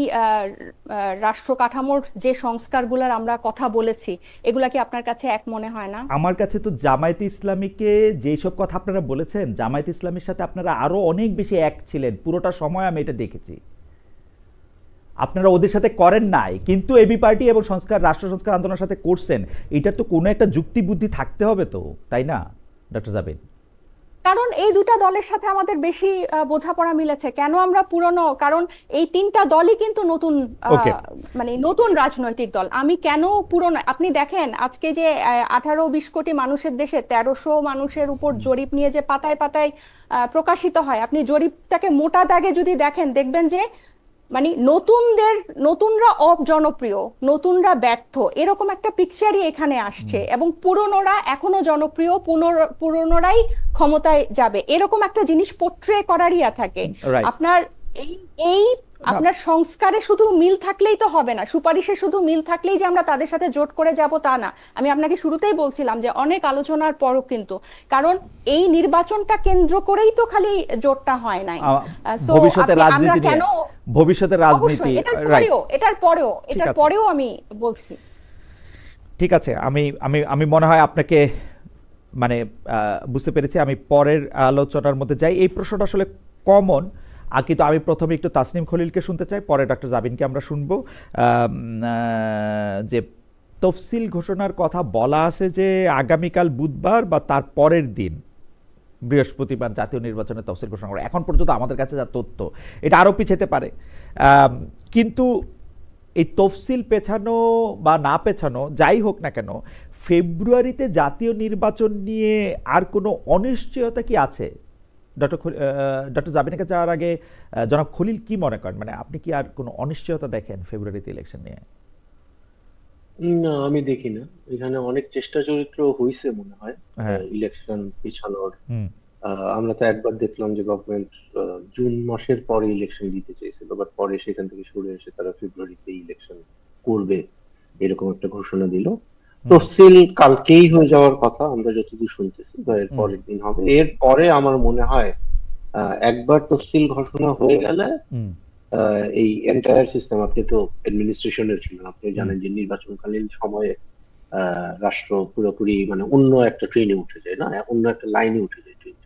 রাষ্ট্র কাঠামোর যে সংস্কারগুলোর আমরা কথা বলেছি, এগুলা কি আপনার কাছে এক মনে হয় না? আমার কাছে তো জামায়াতে ইসলামীকে যেই সব কথা আপনারা বলেছেন, জামায়াতে ইসলামীর সাথে আপনারা আরো অনেক বেশি এক ছিলেন, পুরোটা সময় আমি এটা দেখেছি। আপনারা ওদের সাথে করেন নাই, কিন্তু এবি পার্টি এবং রাষ্ট্র সংস্কার আন্দোলনের সাথে করছেন। এটার তো কোনো একটা যুক্তি বুদ্ধি থাকতে হবে তো, তাই না ডক্টর জাবিন? কারণ এই দুটা দলের সাথে আমাদের বেশি বোঝাপড়া মিলেছে। কেন আমরা পুরনো? কারণ এই তিনটা দলই কিন্তু নতুন, মানে নতুন রাজনৈতিক দল। আমি কেন পুরনো? আপনি দেখেন আজকে যে 18-20 কোটি মানুষের দেশে 1300 মানুষের উপর জরিপ নিয়ে যে পাতায় পাতায় প্রকাশিত হয়, আপনি জরিপটাকে মোটা দাগে যদি দেখেন, দেখবেন যে মানে নতুনরা অজনপ্রিয়, নতুনরা ব্যর্থ, এরকম একটা পিকচারই এখানে আসছে, এবং পুরনোরা এখনো জনপ্রিয়, পুরনোরাই ক্ষমতায় যাবে, এরকম একটা জিনিস পোট্রে করারই থাকে। আপনার এই এই আপনার সংস্কারে শুধু মিল থাকলেই তো হবে না, সুপারিশে শুধু মিল থাকলেই যে আমরা তাদের সাথে জোট করে যাব তা না। আমি আপনাকে শুরুতেই বলছিলাম যে অনেক আলোচনার পরও কিন্তু, কারণ এই নির্বাচনটা কেন্দ্র করেই তো খালি জোটটা হয় নাই। ভবিষ্যতের রাজনীতি কেন, ভবিষ্যতের রাজনীতি, এটার পরেও আমি বলছি। ঠিক আছে, আমি মনে হয় আপনাকে মানে বুঝতে পেরেছি। আমি পরের আলোচনার মধ্যে যাই। এই প্রশ্নটা আসলে কমন, কিন্তু আমি প্রথমে একটু তাসনিম খলিলকে শুনতে চাই, পরে ডক্টর জাবিনকে আমরা শুনবো। যে তফসিল ঘোষণার কথা বলা আছে যে আগামীকাল বুধবার বা তার পরের দিন বৃহস্পতিবার জাতীয় নির্বাচনের তফসিল ঘোষণা করে। এখন পর্যন্ত আমাদের কাছে যা তথ্য, এটা আরও পিছাতে পারে, কিন্তু এই তফসিল পেছানো বা না পেছানো যাই হোক না কেন, ফেব্রুয়ারিতে জাতীয় নির্বাচন নিয়ে আর কোনো অনিশ্চয়তা কি আছে? ডক্টর জাবিনের কাছে যাওয়ার আগে জনাব খলিল কি মনে করেন, মানে আপনি কি আর কোনো অনিশ্চয়তা দেখেন ফেব্রুয়ারিতে ইলেকশন নিয়ে? না, আমি দেখি না। এখানে অনেক চেষ্টা চরিত্র হয়েছে মনে হয় ইলেকশন পিছানোর। আমরা তো একবার দেখলাম যে গভর্নমেন্ট জুন মাসের পরে ইলেকশন দিতে চেয়েছিল, বাট পরে সেখান থেকে সরে এসে তারা ফেব্রুয়ারিতে ইলেকশন করবে এরকম একটা ঘোষণা দিল। তফসিল কালকেই হয়ে যাওয়ার কথা আমরা যতদূর শুনতেছি, বা এর পরের দিন হবে। এর পরে আমার মনে হয় একবার তফসিল ঘোষণা হয়ে গেলে এই এন্টায়ার সিস্টেম, আপনি তো অ্যাডমিনিস্ট্রেশনের ছিলেন, আপনি জানেন যে নির্বাচনকালীন সময়ে রাষ্ট্র পুরোপুরি মানে অন্য একটা ট্রেনে উঠে যায়, না অন্য একটা লাইনে উঠে যায় ট্রেন।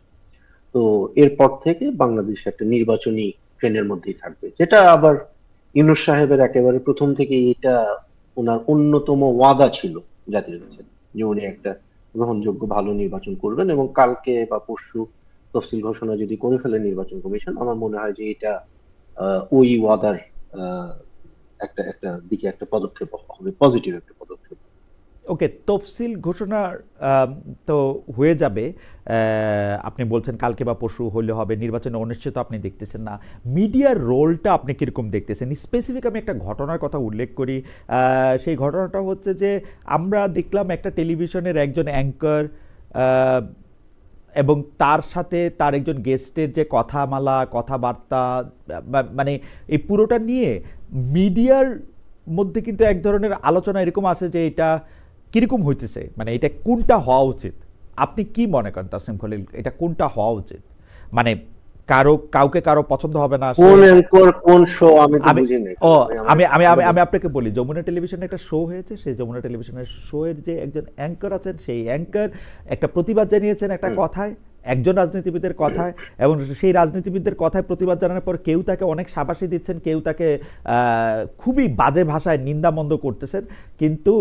তো এরপর থেকে বাংলাদেশ একটা নির্বাচনী ট্রেনের মধ্যেই থাকবে, যেটা আবার ইউনূস সাহেবের একেবারে প্রথম থেকে এটা ওনার অন্যতম ওয়াদা ছিল জাতির কাছে, যে উনি একটা গ্রহণযোগ্য ভালো নির্বাচন করবেন। এবং কালকে বা পরশু তফসিল ঘোষণা যদি করে ফেলে নির্বাচন কমিশন, আমার মনে হয় যে এটা ওই ওয়াদার একটা একটা দিকে একটা পদক্ষেপ হবে, পজিটিভ একটা পদক্ষেপ। ওকে, তফসিল ঘোষণা তো হয়ে যাবে, আপনি বলছেন কালকে বা পরশু হলে হবে। নির্বাচনের অনিশ্চয়তা আপনি দেখতেছেন না, মিডিয়ার রোলটা আপনি কিরকম দেখতেছেন? স্পেসিফিক আমি একটা ঘটনার কথা উল্লেখ করি। সেই ঘটনাটা হচ্ছে যে আমরা দেখলাম একটা টেলিভিশনের একজন অ্যাঙ্কার এবং তার সাথে তার একজন গেস্টের যে কথাবার্তা, মানে এই পুরোটা নিয়ে মিডিয়ার মধ্যে কিন্তু এক ধরনের আলোচনা এরকম আছে যে এটা কিরকম হইতেছে, মানে এটা কোনটা হওয়া উচিত? আপনি কি মনে করেন তাসনিম খলিল, এটা কোনটা হওয়া উচিত? মানে কাউকে কারো পছন্দ হবে না, কোন অ্যাঙ্কর কোন শো আমি তো আমি বুঝি না। আমি আমি আমি আমি আপনাকে বলি, যমুনা টেলিভিশনে একটা শো হয়েছে, সেই যমুনা টেলিভিশনের শো এর যে একজন অ্যাঙ্কর আছেন, সেই অ্যাঙ্কর একটা প্রতিবাদ জানিয়েছেন একটা কথায়, একজন রাজনীতিবিদের কথায়, এবং সেই রাজনীতিবিদদের কথায় প্রতিবাদ জানানোর পর কেউ তাকে অনেক শাবাশি দিচ্ছেন, কেউ তাকে খুবই বাজে ভাষায় নিন্দামন্দ করতেছেন। কিন্তু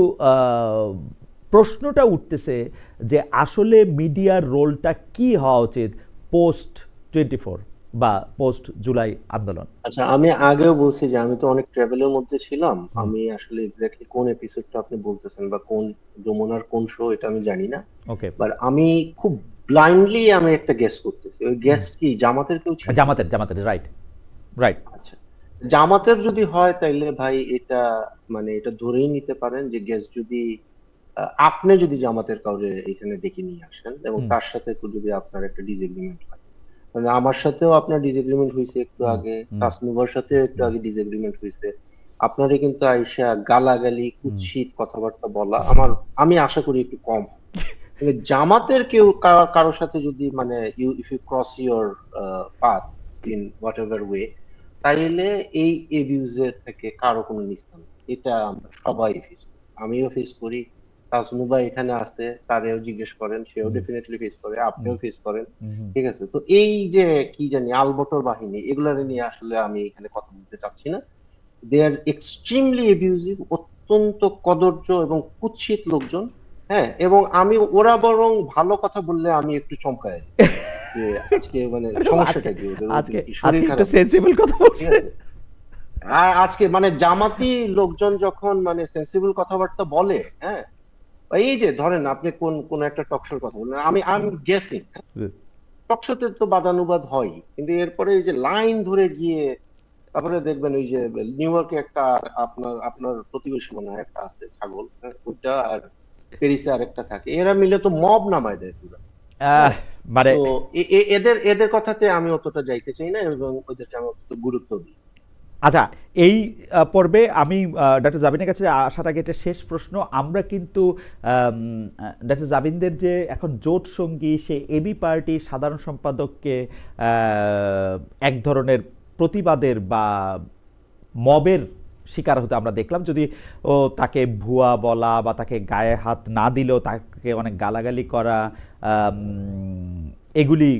প্রশ্নটা উঠতেছে যে আসলে মিডিয়ার রোলটা কি হওয়া উচিত পোস্ট 24 বা পোস্ট জুলাই আন্দোলন? আচ্ছা, আমি আগেও বলছি যে আমি তো অনেক ট্রাভেলের মধ্যে ছিলাম, আমি আসলে এক্স্যাক্টলি কোন এপিসোডটা আপনি বলতেছেন বা কোন যমুনার কোন শো এটা আমি জানি না। ওকে, বাট আমি খুব ব্লাইন্ডলি আমি একটা গেস করতেছি, ওই গেস কি জামাতের কেউ ছিল? জামাতের রাইট রাইট। আচ্ছা, জামাতের যদি হয় তাইলে ভাই এটা মানে এটা ধরেই নিতে পারেন যে গেস যদি আপনি যদি জামাতের কাউরে এখানে ডেকে নিয়ে আসেন এবং তার সাথে একটু যদি আপনার একটা ডিসএগ্রিমেন্ট হয়, মানে আমার সাথেও আপনার ডিসএগ্রিমেন্ট হয়েছে একটু আগে, তাসনুভার সাথে একটু আগে ডিসএগ্রিমেন্ট হয়েছে, আপনারে কিন্তু আইসা গালাগালি কুৎসিত কথাবার্তা বলা আমি আশা করি একটু কম। কিন্তু জামাতের কেউ কারোর সাথে যদি মানে if you cross your path in whatever way, তাইলে এই এবিউজের থেকে কারো কোনো নিস্তার নেই। এটা আমরা সবাই ফেস করি, আমিও ফেস করি, তাজনুবা এখানে আছে তারেও জিজ্ঞেস করেন, সেও ডেফিনেটলি ফেস করে, আপনিও ফেস করেন। ঠিক আছে, তো এই যে কি জানি আলবটর বাহিনী, এগুলা নিয়ে আসলে আমি এখানে কথা বলতে চাচ্ছি না। দে আর এক্সট্রিমলি এবিউজিভ, অত্যন্ত কদর্য এবং কুৎসিত লোকজন। হ্যাঁ, এবং ওরা বরং ভালো কথা বললে আমি একটু চমকায় যাই যে আজকে মানে সমস্যাটা কি, ওদের আজকে কি শরীর একটু খারাপ? সেন্সিবল কথা ঠিক বলছে। আছে, আর আজকে মানে জামাতি লোকজন যখন মানে সেন্সিবল কথাবার্তা বলে, হ্যাঁ, এই যে ধরেন আপনি কোন একটা টকশোর কথা বলেন, আমি গেসিং টকশোতে তো বাদানুবাদ হয়, কিন্তু এরপরে এই যে লাইন ধরে গিয়ে তারপরে দেখবেন ওই যে নিউ ইয়র্কে একটা আপনার প্রতিবেশী মনে হয় একটা আছে ছাগল, হ্যাঁ, ওইটা, আর প্যারিসে আরেকটা থাকে, এরা মিলে তো মব নামায় দেয় পুরো। মানে তো এদের কথাতে আমি অতটা যাইতে চাই না এবং ওদেরকে আমি অত গুরুত্ব দিই। আচ্ছা, এই পর্বে আমি ডক্টর জাবিনের কাছে আসার আগে একটা শেষ প্রশ্ন। আমরা কিন্তু ডক্টর জাবিনদের যে এখন জোট সঙ্গী, সে এবি পার্টির সাধারণ সম্পাদককে এক ধরনের প্রতিবাদের বা মবের শিকার হতে আমরা দেখলাম। যদি ও তাকে ভুয়া বলা বা তাকে গায়ে হাত না দিলেও তাকে অনেক গালাগালি করা, এগুলি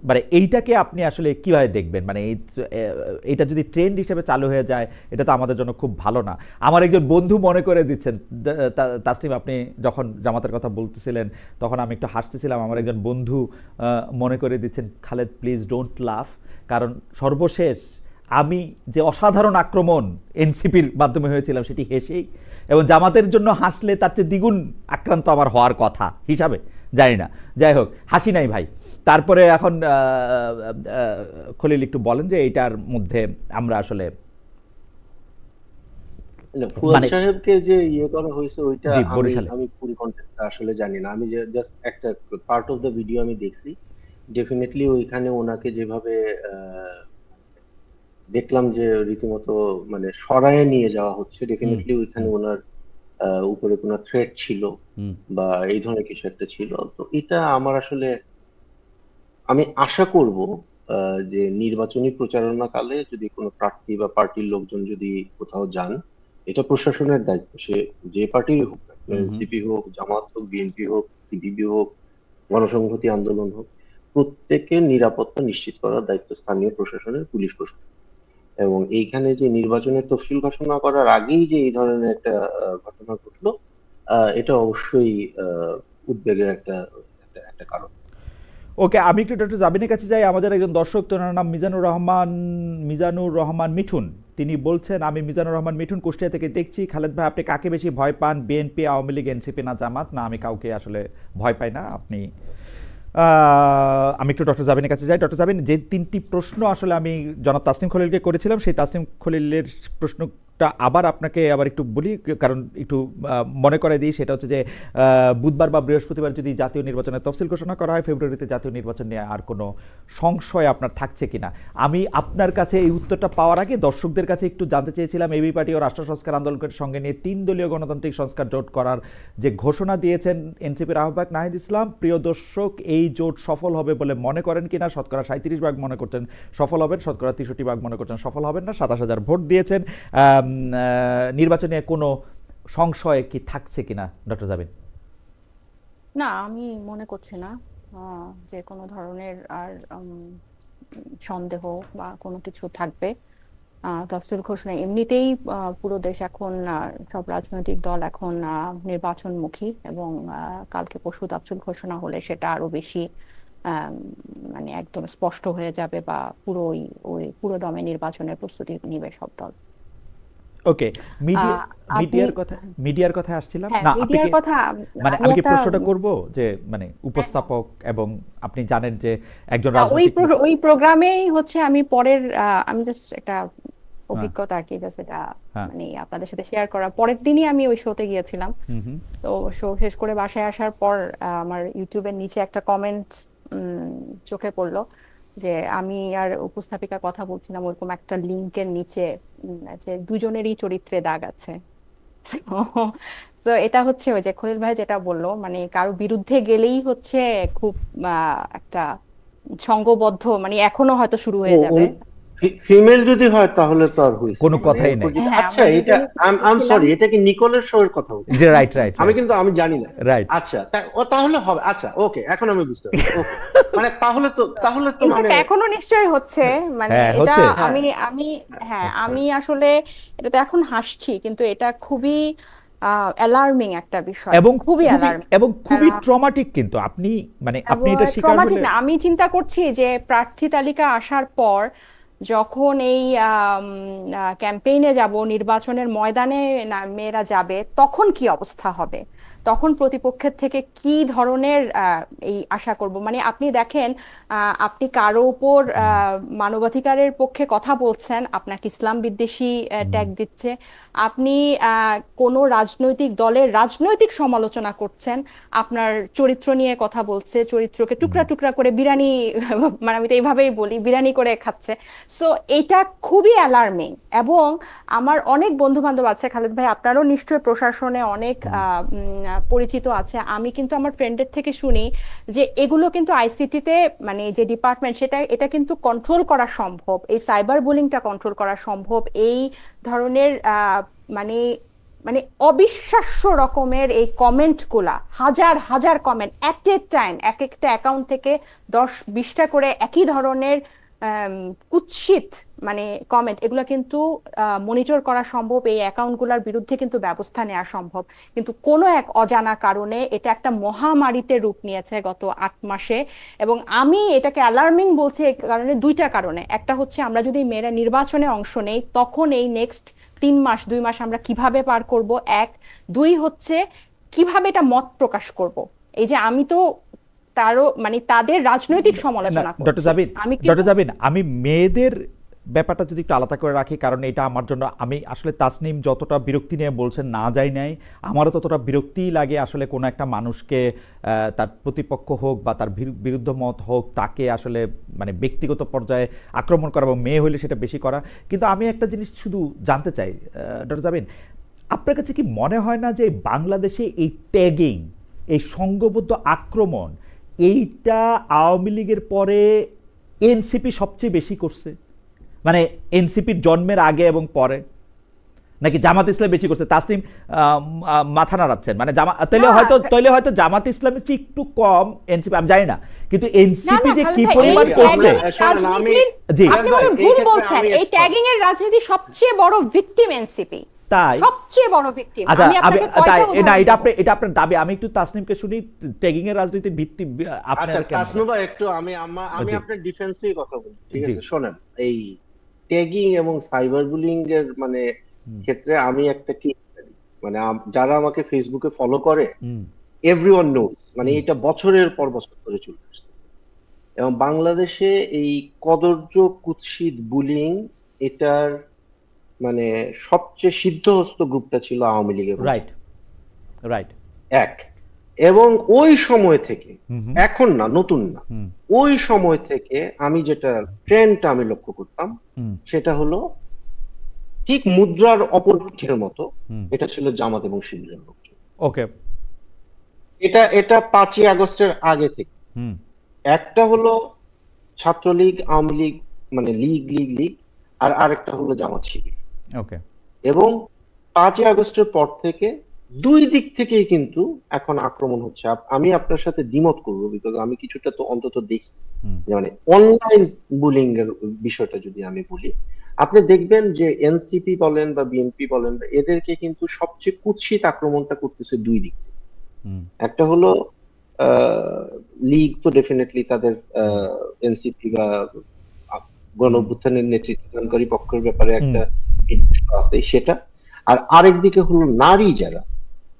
মানে এইটাকে আপনি আসলে কিভাবে দেখবেন? মানে এইটা যদি ট্রেন্ড হিসেবে চালু হয়ে যায়, এটা তো আমাদের জন্য খুব ভালো না। আমার একজন বন্ধু মনে করে দিচ্ছেন, তাসনিম আপনি যখন জামাতের কথা বলতেছিলেন তখন আমি একটু হাসতেছিলাম, আমার একজন বন্ধু মনে করে দিচ্ছেন, খালেদ প্লিজ ডোন্ট লাফ, কারণ সর্বশেষ আমি যে অসাধারণ আক্রমণ এনসিপির মাধ্যমে হয়েছিলাম সেটি হেসেই, এবং জামাতের জন্য হাসলে তার চেয়ে দ্বিগুণ আক্রান্ত আমার হওয়ার কথা হিসাবে, জানি না, যাই হোক হাসি নাই ভাই। তারপরে এখন খলিল একটু বলেন যে এইটার মধ্যে আমরা আসলে ফুয়াদ সাহেবকে যে ইয়ে করা হয়েছে ওইটা আমি পুরো কনটেক্সট আসলে জানি না, আমি জাস্ট একটা পার্ট অফ দ্য ভিডিও আমি দেখছি। ডেফিনেটলি ওইখানে ওনাকে যেভাবে দেখলাম যে রীতিমতো মানে সরায়ে নিয়ে যাওয়া হচ্ছে, ডেফিনেটলি ওইখানে ওনার উপরে কোনো থ্রেট ছিল বা এই ধরনের কিছু একটা ছিল। তো এটা আমার আসলে আমি আশা করব যে নির্বাচনী প্রচারণা কালে যদি কোনো প্রার্থী বা পার্টির লোকজন যদি কোথাও যান, এটা প্রশাসনের দায়িত্ব, সে যে পার্টির হোক, এনসিপি হোক, জামাত হোক, বিএনপি হোক, সিপিবি হোক, গণসংহতি আন্দোলন হোক, প্রত্যেকের নিরাপত্তা নিশ্চিত করার দায়িত্ব স্থানীয় প্রশাসনের, পুলিশ প্রশাসন। এবং এইখানে যে নির্বাচনের তফসিল ঘোষণা করার আগেই যে এই ধরনের একটা ঘটনা ঘটলো, এটা অবশ্যই উদ্বেগের একটা কারণ। ওকে, আমি একটু ডক্টর জাবিনের কাছে যাই। আমাদের একজন দর্শক, তার নাম মিজানুর রহমান মিঠুন, তিনি বলছেন, আমি মিজানুর রহমান মিঠুন কুষ্টিয়া থেকে দেখছি। খালেদ ভাই, আপনি কাকে বেশি ভয় পান, বিএনপি, আওয়ামী লীগ, এনসিপি না জামাত? না, আমি কাউকে আসলে ভয় পাই না। আপনি আমি একটু ডক্টর জাবিনের কাছে যাই। ডক্টর জাবিন, যে তিনটি প্রশ্ন আসলে আমি জনাব তাসনিম খলিলকে করেছিলাম, সেই তাসনিম খলিলের প্রশ্ন একটা আবার আপনাকে আবার একটু বলি, কারণ একটু মনে করে দিই, সেটা হচ্ছে যে বুধবার বা বৃহস্পতিবার যদি জাতীয় নির্বাচনের তফসিল ঘোষণা করা হয়, ফেব্রুয়ারিতে জাতীয় নির্বাচন নিয়ে আর কোনো সংশয় আপনার থাকছে কিনা। আমি আপনার কাছে এই উত্তরটা পাওয়ার আগে দর্শকদের কাছে একটু জানতে চেয়েছিলাম, এবি পার্টি ও রাষ্ট্র সংস্কার আন্দোলনের সঙ্গে নিয়ে 3 দলীয় গণতান্ত্রিক সংস্কার জোট করার যে ঘোষণা দিয়েছেন এনসিপির আহ্বায়ক নাহিদ ইসলাম, প্রিয় দর্শক এই জোট সফল হবে বলে মনে করেন কিনা? শতকরা 37% মনে করছেন সফল হবেন, শতকরা 63% মনে করছেন সফল হবেন না, 27,000 ভোট দিয়েছেন। নির্বাচনে কোনো সংশয় কি থাকছে কিনা ডক্টর জাবিন? না, আমি মনে করছি না যে কোনো ধরনের আর সন্দেহ বা কোনো কিছু থাকবে। তফসিল ঘোষণা এমনিতেই পুরো দেশ এখন সব রাজনৈতিক দল এখন নির্বাচনমুখী, এবং কালকে পরশু তফসিল ঘোষণা হলে সেটা আরো বেশি মানে একদম স্পষ্ট হয়ে যাবে, বা ওই পুরো দমে নির্বাচনের প্রস্তুতি নিবে সব দল। ওকে, আপনি মিডিয়ার কথা আসছিলাম হ্যাঁ, না, আপনি মিডিয়ার কি কথা মানে আমি আমি কি একটা প্রশ্নটা করব যে মানে উপস্থাপক এবং আপনি জানেন যে একজন ওই রাজনৈতিক ওই প্রোগ্রামেই হচ্ছে আমি পরের আমি জাস্ট একটা হ্যাঁ অভিজ্ঞতা আর কি, জাস্ট এটা হ্যাঁ মানে আপনাদের সাথে শেয়ার করা। পরের দিনই আমি ওই শোতে গিয়েছিলাম। হুম হুম তো শো শেষ করে বাসায় আসার পর আমার ইউটিউবের নিচে একটা কমেন্ট চোখে পড়লো, যে আমি আর উপস্থাপিকা কথা বলছিলাম, ওরকম একটা লিংকের নিচে যে দুজনেরই চরিত্রে দাগ আছে। তো এটা হচ্ছে ওই যে খলিল ভাই যেটা বললো, মানে কারো বিরুদ্ধে গেলেই হচ্ছে খুব একটা সংঘবদ্ধ, মানে এখনো হয়তো শুরু ও হয়ে যাবে। ফিমেল যদি হয় তাহলে তো আর হয়েছে, কোনো মানে কথাই এরপর নাই। যদি হ্যাঁ, আচ্ছা আমরা এটা দুজনেই আম ছিলাম। সরি, এটা কি নিকোলের শো এর কথা হচ্ছে? যে রাইট রাইট আমি রাইট কিন্তু আমি জানি না। রাইট। আচ্ছা ও তাহলে হবে, আচ্ছা ওকে, এখন আমি বুঝতে পারছি। ওকে, মানে তাহলে তো মানে ইনফ্যাক্ট এখনো নিশ্চয়ই হচ্ছে, মানে হ্যাঁ এটা হচ্ছে। হ্যাঁ আমি আমি হ্যাঁ, হ্যাঁ আমি আসলে এটাতে এখন হাসছি, কিন্তু এটা খুবই অ্যালার্মিং একটা বিষয়, এবং খুবই খুবই অ্যালার্মিং। এবং খুবই ট্রমাটিক, কিন্তু আপনি মানে আপনি এবং এটা শিকার ট্রমাটিক হলে না, আমি চিন্তা করছি যে প্রার্থী তালিকা আসার পর যখন এই ক্যাম্পেইনে যাব, নির্বাচনের ময়দানে মেয়েরা যাবে, তখন কি অবস্থা হবে, তখন প্রতিপক্ষের থেকে কি ধরনের এই আশা করব। মানে আপনি দেখেন, আপনি কারো উপর মানবাধিকারের পক্ষে কথা বলছেন, আপনাকে ইসলাম বিদ্বেষী ট্যাগ দিচ্ছে, আপনি কোনো রাজনৈতিক দলের রাজনৈতিক সমালোচনা করছেন, আপনার চরিত্র নিয়ে কথা বলছে, চরিত্রকে টুকরা টুকরা করে বিরানি মানে আমি তো এইভাবেই বলি, বিরানি করে খাচ্ছে। সো এটা খুবই অ্যালার্মিং। এবং আমার অনেক বন্ধু বান্ধব আছে, খালেদ ভাই আপনারও নিশ্চয়ই প্রশাসনে অনেক পরিচিত আছে, আমি কিন্তু আমার ফ্রেন্ডের থেকে শুনি যে এগুলো কিন্তু আইসিটিতে, মানে যে ডিপার্টমেন্ট, এটা কিন্তু কন্ট্রোল করা সম্ভব, এই সাইবার বুলিংটা কন্ট্রোল করা সম্ভব, এই ধরনের মানে মানে অবিশ্বাস্য রকমের এই কমেন্ট গুলা, হাজার হাজার কমেন্ট এট এ টাইম, এক একটা অ্যাকাউন্ট থেকে 10-20টা করে একই ধরনের কুৎসিত মানে কমেন্ট, এগুলো কিন্তু মনিটর করা সম্ভব, এই অ্যাকাউন্টগুলোর বিরুদ্ধে কিন্তু ব্যবস্থা নেওয়া সম্ভব। কিন্তু কোনো এক অজানা কারণে এটা একটা মহামারীতে রূপ নিয়েছে গত 8 মাসে। এবং আমি এটাকে অ্যালার্মিং বলছি এই কারণে, দুইটা কারণে। একটা হচ্ছে আমরা যদি মেয়েরা নির্বাচনে অংশ নেই, তখন এই নেক্সট 3 মাস 2 মাস আমরা কিভাবে পার করব, এক। দুই হচ্ছে কিভাবে এটা মত প্রকাশ করব। এই যে আমি তো তারও মানে তাদের রাজনৈতিক না সমালোচনা ডক্টর করছি, জাবিন, আমি ডক্টর কিন্তু জাবিন, আমি মেয়েদের ব্যাপারটা যদি একটু আলাদা করে রাখি, কারণ এটা আমার জন্য, আমি আসলে তাসনিম যতটা বিরক্তি নিয়ে বলছেন না যাই নাই, আমারও ততটা বিরক্তিই লাগে আসলে কোনো একটা মানুষকে তার প্রতিপক্ষ হোক বা তার বিরুদ্ধ মত হোক, তাকে আসলে মানে ব্যক্তিগত পর্যায়ে আক্রমণ করা, এবং মেয়ে হলে সেটা বেশি করা। কিন্তু আমি একটা জিনিস শুধু জানতে চাই ডক্টর জাবিন, আপনার কাছে কি মনে হয় না যে বাংলাদেশে এই ট্যাগিং, এই সংঘবদ্ধ আক্রমণ, এইটা আওয়ামী লীগের পরে এনসিপি সবচেয়ে বেশি করছে? মানে এনসিপির জন্মের আগে এবং পরে, নাকি জামাত ইসলাম বেশি করছে? তাসনিম মাথা নাড়াচ্ছেন, মানে তাইলে হয়তো জামাত ইসলামের চেয়ে একটু কম এনসিপি, আমি জানি না, কিন্তু না এনসিপি না যে খালেদ কি ভাই, এই পরিমাণ করছে। শোনেন, আমি জি আপনি ভাই মনে এই ভুল ক্ষেত্রে বলছেন, আমি এই এক্সপার্ট। ট্যাগিং এর রাজনীতি সবচেয়ে বড় ভিকটিম এনসিপি, তাই? সবচেয়ে বড় ভিকটিম। আচ্ছা, আমি আপনাকে কয়টা না উদাহরণ এটা দেব। এটা আপনার দাবি, আমি একটু তাসনিমকে শুনি, ট্যাগিং এর রাজনীতির ভিত্তি আচ্ছা আপনার কেন মনে তাসনুবা, একটু আমি হয়? আপনার ডিফেন্সেই কথা বলি, ঠিক জি জি আছে? শোনেন, এই ট্যাগিং এবং সাইবার বুলিং এর মানে হুম ক্ষেত্রে আমি একটা কি, মানে যারা আমাকে ফেসবুকে ফলো করে, হুম এভরিওয়ান নোজ, মানে হুম এটা বছরের পর বছর ধরে চলে আসতেছে। এবং বাংলাদেশে এই কদর্য কুৎসিত বুলিং, এটার মানে সবচেয়ে সিদ্ধহস্ত গ্রুপটা ছিল আওয়ামী লীগ এবং রাইট, রাইট। এক। এবং ওই সময় থেকে, হুম হুম এখন না, নতুন না, হুম ওই সময় থেকে আমি যেটা ট্রেন্ডটা আমি লক্ষ্য করতাম, হুম সেটা হলো ঠিক মুদ্রার অপর পিঠের মতো হুম এটা ছিল জামাত এবং শিবিরের লোকজন। ওকে। এটা এটা 5ই আগস্টের আগে থেকে। হুম একটা হলো ছাত্রলীগ, আওয়ামী লীগ, মানে লীগ লীগ লীগ, আর আরেকটা হলো জামাত শিবির। ওকে। এবং 5ই আগস্টের পর থেকে দুই দিক থেকেই কিন্তু এখন আক্রমণ হচ্ছে। আমি আপনার সাথে দ্বিমত করবো, বিকজ আমি কিছুটা তো অন্তত দেখি। হুম মানে অনলাইন বুলিং এর বিষয়টা যদি আমি বলি, আপনি দেখবেন যে এনসিপি বলেন বা বিএনপি বলেন, এদেরকে কিন্তু সবচেয়ে কুৎসিত আক্রমণটা করতেছে দুই দিক। হুম একটা হলো লীগ, তো ডেফিনেটলি তাদের হুম এনসিপি বা গণ হুম অভ্যুত্থানের নেতৃত্বদানকারী পক্ষের ব্যাপারে হুম একটা বিদ্বেষ আছে সেটা। আর আরেক দিকে হলো নারী যারা,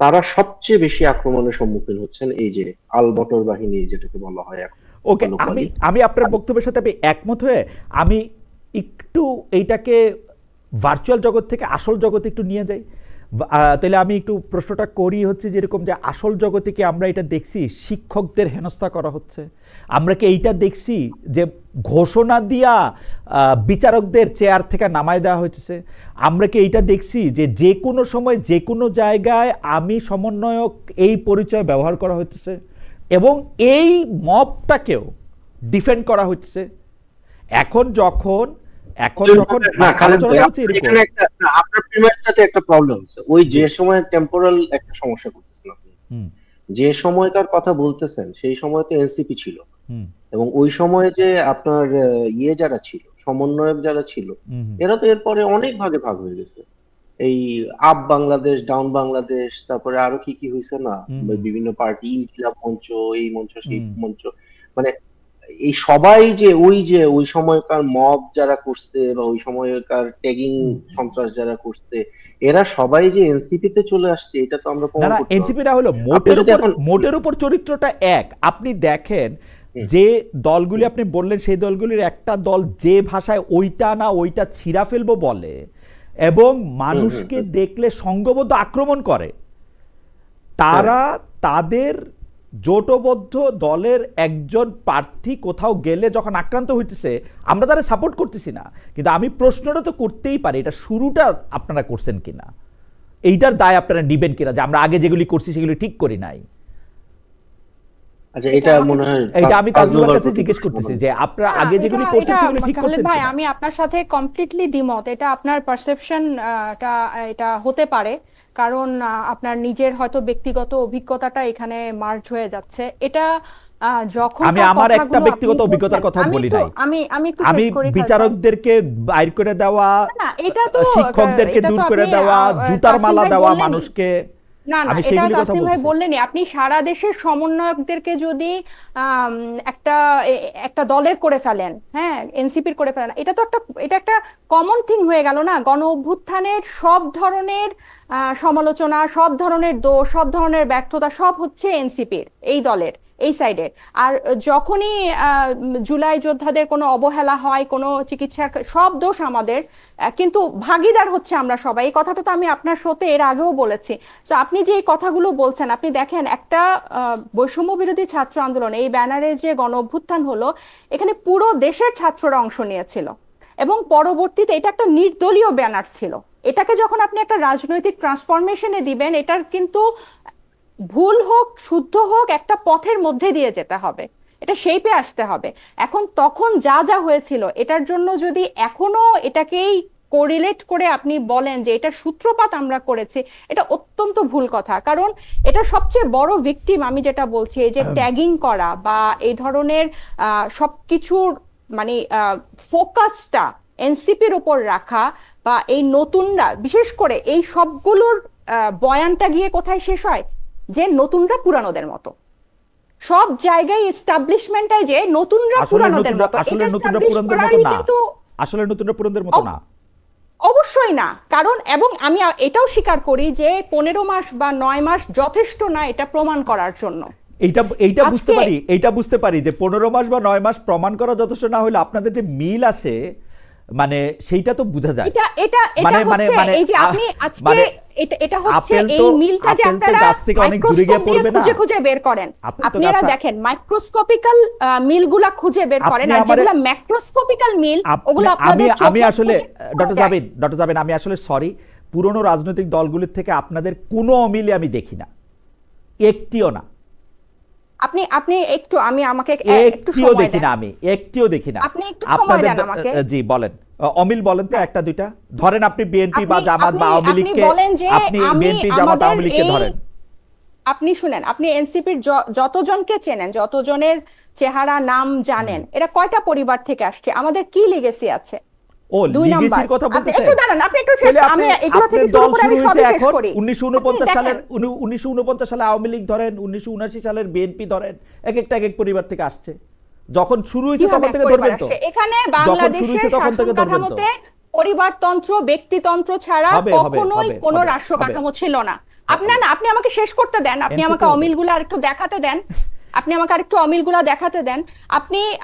তারা সবচেয়ে বেশি আক্রমণের সম্মুখীন হচ্ছেন, এই যে আলবটর বাহিনী যেটাকে বলা হয় এখন ওকে। আমি লোকালি। আমি আপনার বক্তব্যের সাথে আমি একমত হয়ে আমি একটু এইটাকে ভার্চুয়াল জগৎ থেকে আসল জগতে একটু নিয়ে যাই। তাহলে আমি একটু প্রশ্নটা করি হচ্ছে যেরকম যে আসল জগতে কি আমরা এটা দেখছি শিক্ষকদের হেনস্থা করা হচ্ছে? আমরা কি এইটা দেখছি যে ঘোষণা দিয়া বিচারকদের চেয়ার থেকে নামায় দেওয়া হয়েছে? আমরা কি এইটা দেখছি যে যে কোনো সময় যে কোনো জায়গায় আমি সমন্বয়ক এই পরিচয় ব্যবহার করা হচ্ছে এবং এই মবটাকেও ডিফেন্ড করা হচ্ছে? এখন যখন না খালেদ ভাই, আলোচনাটা হচ্ছে এরকম। এখানে একটা না, আপনার প্রিমাইসটাতে একটা প্রবলেম আছে। ওই যে সময় টেম্পোরাল একটা সমস্যা করতেছেন আপনি। হুম যে সময়কার কথা বলতেছেন সেই সময় তো এনসিপি ছিল, হুম এবং ওই সময়ে যে আপনার ইয়ে যারা ছিল, সমন্বয়ক যারা ছিল, হুম এরা তো এরপরে অনেক ভাগে ভাগ হয়ে গেছে। এই আপ বাংলাদেশ, ডাউন বাংলাদেশ, তারপরে আরো কি কি হয়েছে না, হুম বিভিন্ন পার্টি, ইনকিলাব মঞ্চ, এই মঞ্চ সেই হুম মঞ্চ, মানে এই সবাই যে ওই সময়কার মব যারা করছে বা ওই সময়কার ট্যাগিং হুম সন্ত্রাস যারা করছে, এরা সবাই যে এনসিপি তে চলে আসছে, এটা তো আমরা না প্রমাণ না, করতে পারবো। এনসিপিটা হলো আপনি যদি এখন মোটের উপর চরিত্রটা এক। আপনি দেখেন হুম, যে দলগুলি আপনি বললেন সেই দলগুলির একটা দল যে ভাষায় ওইটা না ওইটা ছিঁড়া ফেলবো বলে এবং হুম, হুম, মানুষকে হুম, দেখলে সংঘবদ্ধ আক্রমণ করে, হ্যাঁ, তারা তাদের জোটবদ্ধ দলের একজন প্রার্থী কোথাও গেলে যখন আক্রান্ত হইতেছে আমরা তারা সাপোর্ট করতেছি না, কিন্তু আমি প্রশ্নটা তো করতেই পারি এটা শুরুটা আপনারা করছেন কিনা, এইটার দায় আপনারা নিবেন কিনা যে আমরা আগে যেগুলি করছি সেগুলি ঠিক করি নাই। আচ্ছা, এটা এটা আমাকে মনে হয় এইটা আমি তাজনুর তাজনুবার কাছে প্রতি জিজ্ঞেস প্রশ্ন করতেছি মনে যে হয়। আপনারা না, আগে এটা যেগুলি করছেন এটা সেগুলি ঠিক খালেদ করছেন ভাই, কিনা। আমি আপনার সাথে কমপ্লিটলি দ্বিমত। এটা আপনার পারসেপশন, এটা হতে পারে, কারণ আপনার নিজের হয়তো ব্যক্তিগত অভিজ্ঞতাটা এখানে মার্জ হয়ে যাচ্ছে। এটা আমি যখনকার আমার একটা কথাগুলো আপনি ব্যক্তিগত বলছেন, অভিজ্ঞতার কথা আমি বলি একটু নাই। আমি একটু আমি শেষ করি খালেদ ভাই। বিচারকদেরকে বাইর করে দেওয়া, না, এটা তো শিক্ষকদেরকে এটা তো দূর করে আপনি দেওয়া, জুতার তাসনিম মালা ভাই দেওয়া বললেনই। মানুষকে, না না, আমি এটা সেগুলি কথা তাসনিম ভাই বলতেছি। বললেনই। আপনি সারা দেশের সমন্বয়কদেরকে যদি আম, একটা একটা দলের করে ফেলেন, হ্যাঁ, এনসিপির করে ফেলেন, এটা একটা কমন থিং হয়ে গেল না। গণ অভ্যুত্থানের সব ধরনের সমালোচনা, সব ধরনের দোষ, সব ধরনের ব্যর্থতা সব হচ্ছে এনসিপির, এই দলের, এই সাইডের। আর যখনই জুলাই যোদ্ধাদের কোনো অবহেলা হয়, কোনো চিকিৎসার, সব দোষ আমাদের, কিন্তু ভাগীদার হচ্ছে আমরা সবাই। এই কথাটা তো আমি আপনার শোতে এর আগেও বলেছি। তো আপনি যে এই কথাগুলো বলছেন, আপনি দেখেন একটা বৈষম্য বিরোধী ছাত্র আন্দোলন, এই ব্যানারে যে গণ অভ্যুত্থান হলো, এখানে পুরো দেশের ছাত্ররা অংশ নিয়েছিল এবং পরবর্তীতে এটা একটা নির্দলীয় ব্যানার ছিল। এটাকে যখন আপনি একটা রাজনৈতিক ট্রান্সফরমেশনে দিবেন, এটার কিন্তু ভুল হোক শুদ্ধ হোক একটা পথের মধ্যে দিয়ে যেতে হবে, এটা শেপে আসতে হবে। এখন তখন যা যা হয়েছিল, এটার জন্য যদি এখনো এটাকেই কোরিলেট করে আপনি বলেন যে এটার সূত্রপাত আমরা করেছি, এটা অত্যন্ত ভুল কথা। কারণ এটা সবচেয়ে বড় ভিকটিম, আমি যেটা বলছি, এই যে ট্যাগিং করা বা এই ধরনের সবকিছুর মানে ফোকাসটা এনসিপির উপর রাখা, বা এই নতুনরা বিশেষ করে এই সবগুলোর বয়ানটা গিয়ে কোথায় শেষ হয়, যে নতুনরা পুরানোদের মতো। সব জায়গায় এস্টাবলিশমেন্টে যে নতুনরা পুরানোদের মতো, আসলে এটা নতুনরা এস্টাবলিশ পুরানদের মতো করারই না, কিন্তু আসলে নতুনরা পুরানদের মতো না। অবশ্যই না। কারণ এবং আমি এটাও স্বীকার করি যে 15 মাস বা 9 মাস যথেষ্ট না এটা প্রমাণ করার জন্য। এইটা আজকে এইটা বুঝতে পারি যে 15 মাস বা 9 মাস প্রমাণ করা যথেষ্ট না হলে আপনাদের যে মিল আছে মানে সেইটা তো বোঝা যায়। এটা এটা এটা হচ্ছে এই যে আপনি আজকে এটা হচ্ছে এই মিলটা যে আপনারা মাইক্রোস্কোপ দিয়ে খুঁজে খুঁজে বের করেন, আপনারা দেখেন মাইক্রোস্কোপিক্যাল মিলগুলা খুঁজে বের করেন, আর যেগুলা ম্যাক্রোস্কোপিক্যাল মিল ওগুলো আপনাদের আমি আসলে ডক্টর জাবিন আমি আসলে সরি, পুরনো রাজনৈতিক দলগুলোর থেকে আপনাদের কোনো অমিলে আমি দেখি না, একটিও না। আপনি একটু আমাকে একটু সময় দেন। দেখি না, আমি একটিও দেখি না। আপনি একটু সময় দেন আমাকে। জি বলেন, অমিল বলেন তো একটা দুইটা ধরেন। আপনি বিএনপি বা জামাত বা আওয়ামী লীগকে, আপনি বিএনপি জামাত আওয়ামী লীগকে ধরেন। আপনি শুনেন, আপনি এনসিপির যতজনকে চেনেন, যতজনের চেহারা নাম জানেন, এরা কয়টা পরিবার থেকে আসছে, আমাদের কি লিগেসি আছে? ও লিগেসির কথা বলতেছেন? একটু দাঁড়ান, আপনি একটু শেষ, আমি এগুলো থেকে শুরু করে আমি সব শেষ করি। 1949 সালে আওয়ামী লীগ ধরেন, 1979 সালের বিএনপি ধরেন, এক এক পরিবার থেকে আসছে। যখন শুরু হয়েছে তখন থেকে ধরবেন তো। এখানে বাংলাদেশের শাসন কাঠামোতে পরিবারতন্ত্র, ব্যক্তিতন্ত্র ছাড়া কখনোই কোনো রাষ্ট্র কাঠামো ছিল না। আপনি আমাকে শেষ করতে দেন, আপনি আমাকে অমিলগুলো আরেকটু দেখাতে দেন,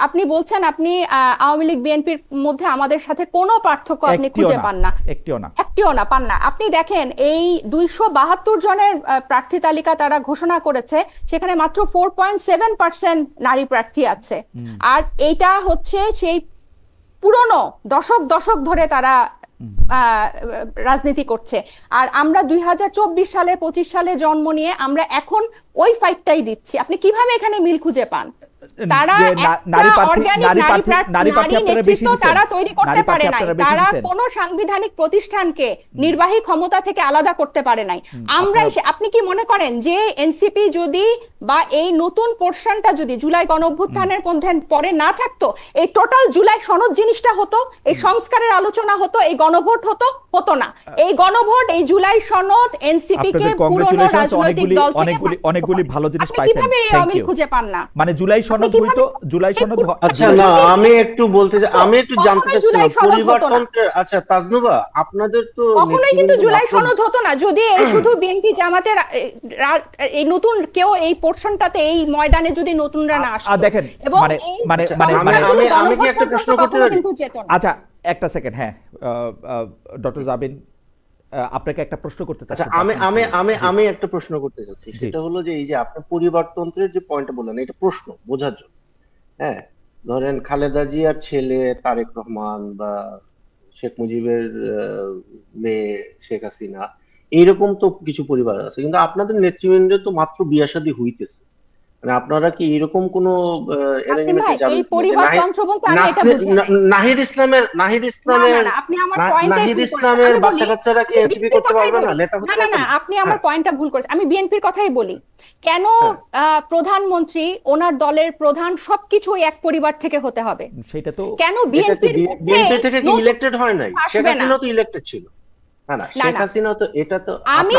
আপনি বলছেন আপনি আওয়ামী লীগ বিএনপির মধ্যে আমাদের সাথে কোনো পার্থক্য আপনি খুঁজে পান না, একটিও না পান না। আপনি দেখেন এই 272 জনের প্রার্থী তালিকা তারা ঘোষণা করেছে, সেখানে মাত্র 4.7% নারী প্রার্থী আছে। আর এইটা হচ্ছে সেই পুরনো দশক ধরে তারা রাজনীতি করছে। আর আমরা 2024 সালে 25 সালে জন্ম নিয়ে আমরা এখন ওই ফাইটটাই দিচ্ছি। আপনি কিভাবে এখানে মিল খুঁজে পান? তারা তারা তৈরি করতে পারে নাই, তারা কোন সাংবিধানিক প্রতিষ্ঠানকে নির্বাহী ক্ষমতা থেকে আলাদা করতে পারে নাই। আমরা আপনি কি মনে করেন যে এনসিপি যদি বা এই নতুন পোর্শনটা যদি জুলাই গণঅভ্যুত্থানের পরে না থাকতো, এই টোটাল জুলাই সনদ জিনিসটা হতো, এই সংস্কারের আলোচনা হতো, এই গণভোট হতো না। এই গণভোট, এই জুলাই সনদ এনসিপি কে পুরনো রাজনৈতিক দল থেকে অনেকগুলি ভালো জিনিস পাইছেন। কিভাবে এই অমিল খুঁজে পান না? মানে জুলাই সনদ হইতো, জুলাই সনদ। আচ্ছা না, আমি একটু জানতে চাচ্ছিলাম পরিবারতন্ত্রের। আচ্ছা তাজনুবা, আপনাদের তো কখনোই কিন্তু জুলাই সনদ হতো না যদি এই শুধু বিএনপি জামাতের এই নতুন কেউ এই পোর্শনটাতে, এই ময়দানে যদি নতুনরা না আসতো। দেখেন আমি কি একটা প্রশ্ন করতে পারি? আচ্ছা একটা সেকেন্ড, হ্যাঁ ডক্টর জাবিন আপনাকে একটা প্রশ্ন করতে চাচ্ছি। আমি একটা প্রশ্ন করতে চাচ্ছি, সেটা হলো যে এই যে আপনি পরিবারতন্ত্রের যে পয়েন্টটা বললেন, এটা প্রশ্ন বোঝার জন্য। হ্যাঁ, ধরেন খালেদা জিয়ার ছেলে তারেক রহমান বা শেখ মুজিবের মেয়ে শেখ হাসিনা, এইরকম তো কিছু পরিবার আছে, কিন্তু আপনাদের নেতৃবৃন্দের তো মাত্র বিয়ে শাদী হইতেছে। মানে আপনারা কি এরকম কোন অ্যারেঞ্জমেন্টে যাবেন? নাহিদ ইসলামের বাচ্চা কাচ্চারা কি এনসিপি করতে পারবে না? নেতা হতে পারবে না? আপনি আমার পয়েন্টটা ভুল করেছেন। আমি বিএনপির কথাই বলি। কেন প্রধানমন্ত্রী, ওনার দলের প্রধান সবকিছু এক পরিবার থেকে হতে হবে? সেটা তো কেন বিএনপি থেকে কি ইলেক্টেড হয় নাই? শেখ হাসিনা তো ইলেক্টেড ছিল। শেখ হাসিনা তো, এটা তো আমি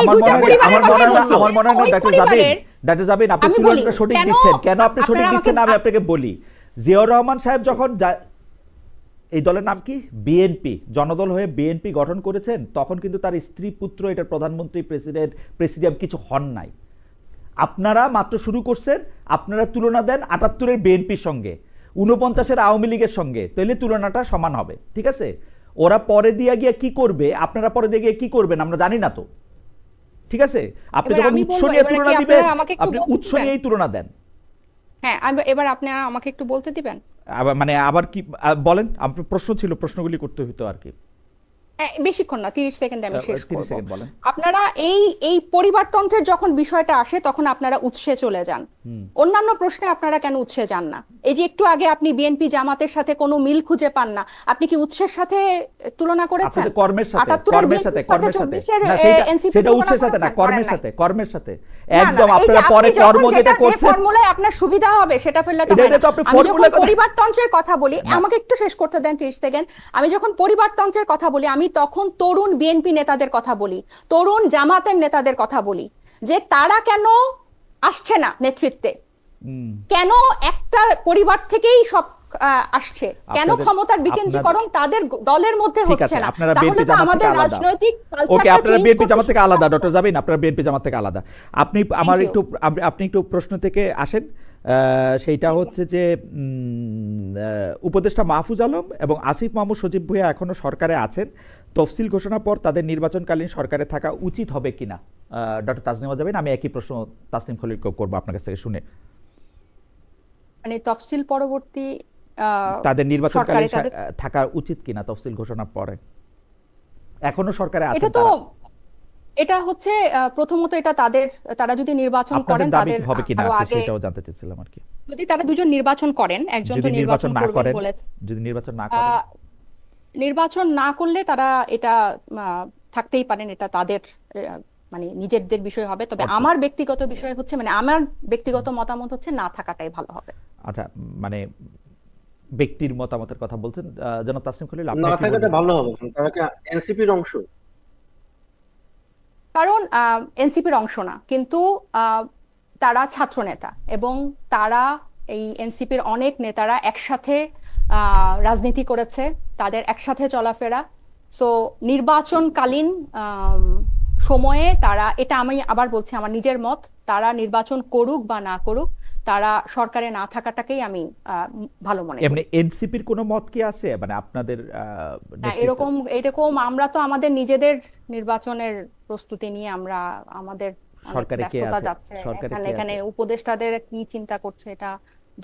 এই দুটো পরিবারের কথা বলছি। আমার মনে হয় ডক্টর জাবিন আপনি তুলনাটা সঠিক দিচ্ছেন। কেন আপনি সঠিক দিচ্ছেন আমি আপনাকে বলি। জিয়াউর রহমান সাহেব যখন এই দলের নাম কি, বিএনপি, জনদল হয়ে বিএনপি গঠন করেছেন, তখন কিন্তু তার স্ত্রী পুত্র এটার প্রধানমন্ত্রী, প্রেসিডিয়াম কিছু হন নাই। আপনারা মাত্র শুরু করছেন, আপনারা তুলনা দেন 78-এর বিএনপির সঙ্গে, 49-এর আওয়ামী লীগের সঙ্গে, তাহলে তুলনাটা সমান হবে। ঠিক আছে, ওরা পরে দিয়ে গিয়ে কি করবে, আপনারা পরে দিয়ে গিয়ে কি করবেন আমরা জানি না তো। ঠিক আছে, আপনি যখন উৎস নিয়ে তুলনা দিবেন, আপনি উৎস নিয়েই তুলনা দেন। হ্যাঁ, এবার আপনারা আমাকে একটু বলতে দিবেন। মানে আবার কি বলেন? আপনার প্রশ্ন ছিল, প্রশ্নগুলি করতে হতো আর কি। বেশিক্ষণ না, 30 সেকেন্ডে আমি শেষ করব। আপনারা এই পরিবারতন্ত্রের যখন বিষয়টা আসে তখন আপনারা উৎসে চলে যান, অন্যান্য প্রশ্নে আপনারা কেন উৎসে যান না? এই যে একটু আগে আপনি বিএনপি জামাতের সাথে কোনো মিল খুঁজে পান না, আপনি কি উৎসের সাথে তুলনা করেছেন? কর্মের সাথে, সেটা উৎসের সাথে না, কর্মের সাথে একদম। আপনারা পরে কর্ম যেটা করছেন, যে ফর্মুলায় আপনার সুবিধা হবে সেটা ফেললে তো হয় না। আমি যখন পরিবারতন্ত্রের কথা বলি, আমাকে একটু শেষ করতে দেন 30 সেকেন্ড। আমি যখন পরিবারতন্ত্রের কথা বলি, আমি তখন তরুণ বিএনপি নেতাদের কথা বলি, তরুণ জামাতের নেতাদের কথা বলি, যে তারা কেন আসছে না নেতৃত্বে, কেন একটা পরিবার থেকেই সব আসছে, কেন ক্ষমতার বিকেন্দ্রীকরণ তাদের দলের মধ্যে হচ্ছে না? তাহলে তো আমাদের রাজনৈতিক ওকে, আপনারা বিএনপি জামাত থেকে আলাদা। ডক্টর জাবিন, আপনারা বিএনপি জামাত থেকে আলাদা। আপনি একটু প্রশ্ন থেকে আসেন সেইটা হচ্ছে যে উপদেষ্টা মাহফুজ আলম এবং আসিফ মাহমুদ সজীব ভুঁইয়া এখনো সরকারে আছেন, তফসিল ঘোষণার পর তাদের নির্বাচনকালীন সরকারে থাকা উচিত হবে কিনা, ডক্টর তাসনিমা জাবিন, আমি একই প্রশ্ন তাসনিম খলিলকে করবো আপনার কাছ থেকে শুনে। মানে তফসিল পরবর্তী তাদের নির্বাচনকালীন সরকারে থাকা উচিত কিনা তফসিল ঘোষণার পরে, এখনো সরকারে এটা আছেন তো তারা, এটা হচ্ছে প্রথমত এটা তারা যদি নির্বাচন আপনাদের করেন দাবি তাদের হবে কিনা আরো আর কি আগে, সেটাও জানতে চাচ্ছিলাম আর কি। যদি তারা দুজন নির্বাচন করেন, একজন তো যদি নির্বাচন নির্বাচন না করবেন করেন, বলেছে, যদি নির্বাচন না করেন, নির্বাচন না করলে তারা এটা থাকতেই পারেন, এটা তাদের মানে নিজেদের বিষয় হবে। তবে আমার ব্যক্তিগত বিষয় হচ্ছে, মানে আমার ব্যক্তিগত মতামত হচ্ছে না থাকাটাই ভালো হবে। আচ্ছা, মানে ব্যক্তির মতামতের কথা বলছেন জনাব তাসনিম খলিল, আপনি না কি থাকাটা বলবেন? ভালো হবে, কারণ তারা কি এনসিপির অংশ? কারণ এনসিপির অংশ না, কিন্তু তারা ছাত্র নেতা এবং তারা এই এনসিপির অনেক নেতারা একসাথে রাজনীতি করেছে, তাদের একসাথে চলাফেরা। সো নির্বাচনকালীন সময়ে তারা, এটা আমি আবার বলছি আমার নিজের মত, তারা নির্বাচন করুক বা না করুক, তারা সরকারে না থাকাটাকেই আমি ভালো মনে করি। এমনি এনসিপির কোনো মত কি আছে, মানে আপনাদের না, এরকম আমরা তো আমাদের নিজেদের নির্বাচনের প্রস্তুতি নিয়ে আমরা আমাদের অনেক সরকারে কে ব্যস্ততা আছে, যাচ্ছে, সরকারে কে এখানে আছে? উপদেষ্টাদের কি চিন্তা করছে এটা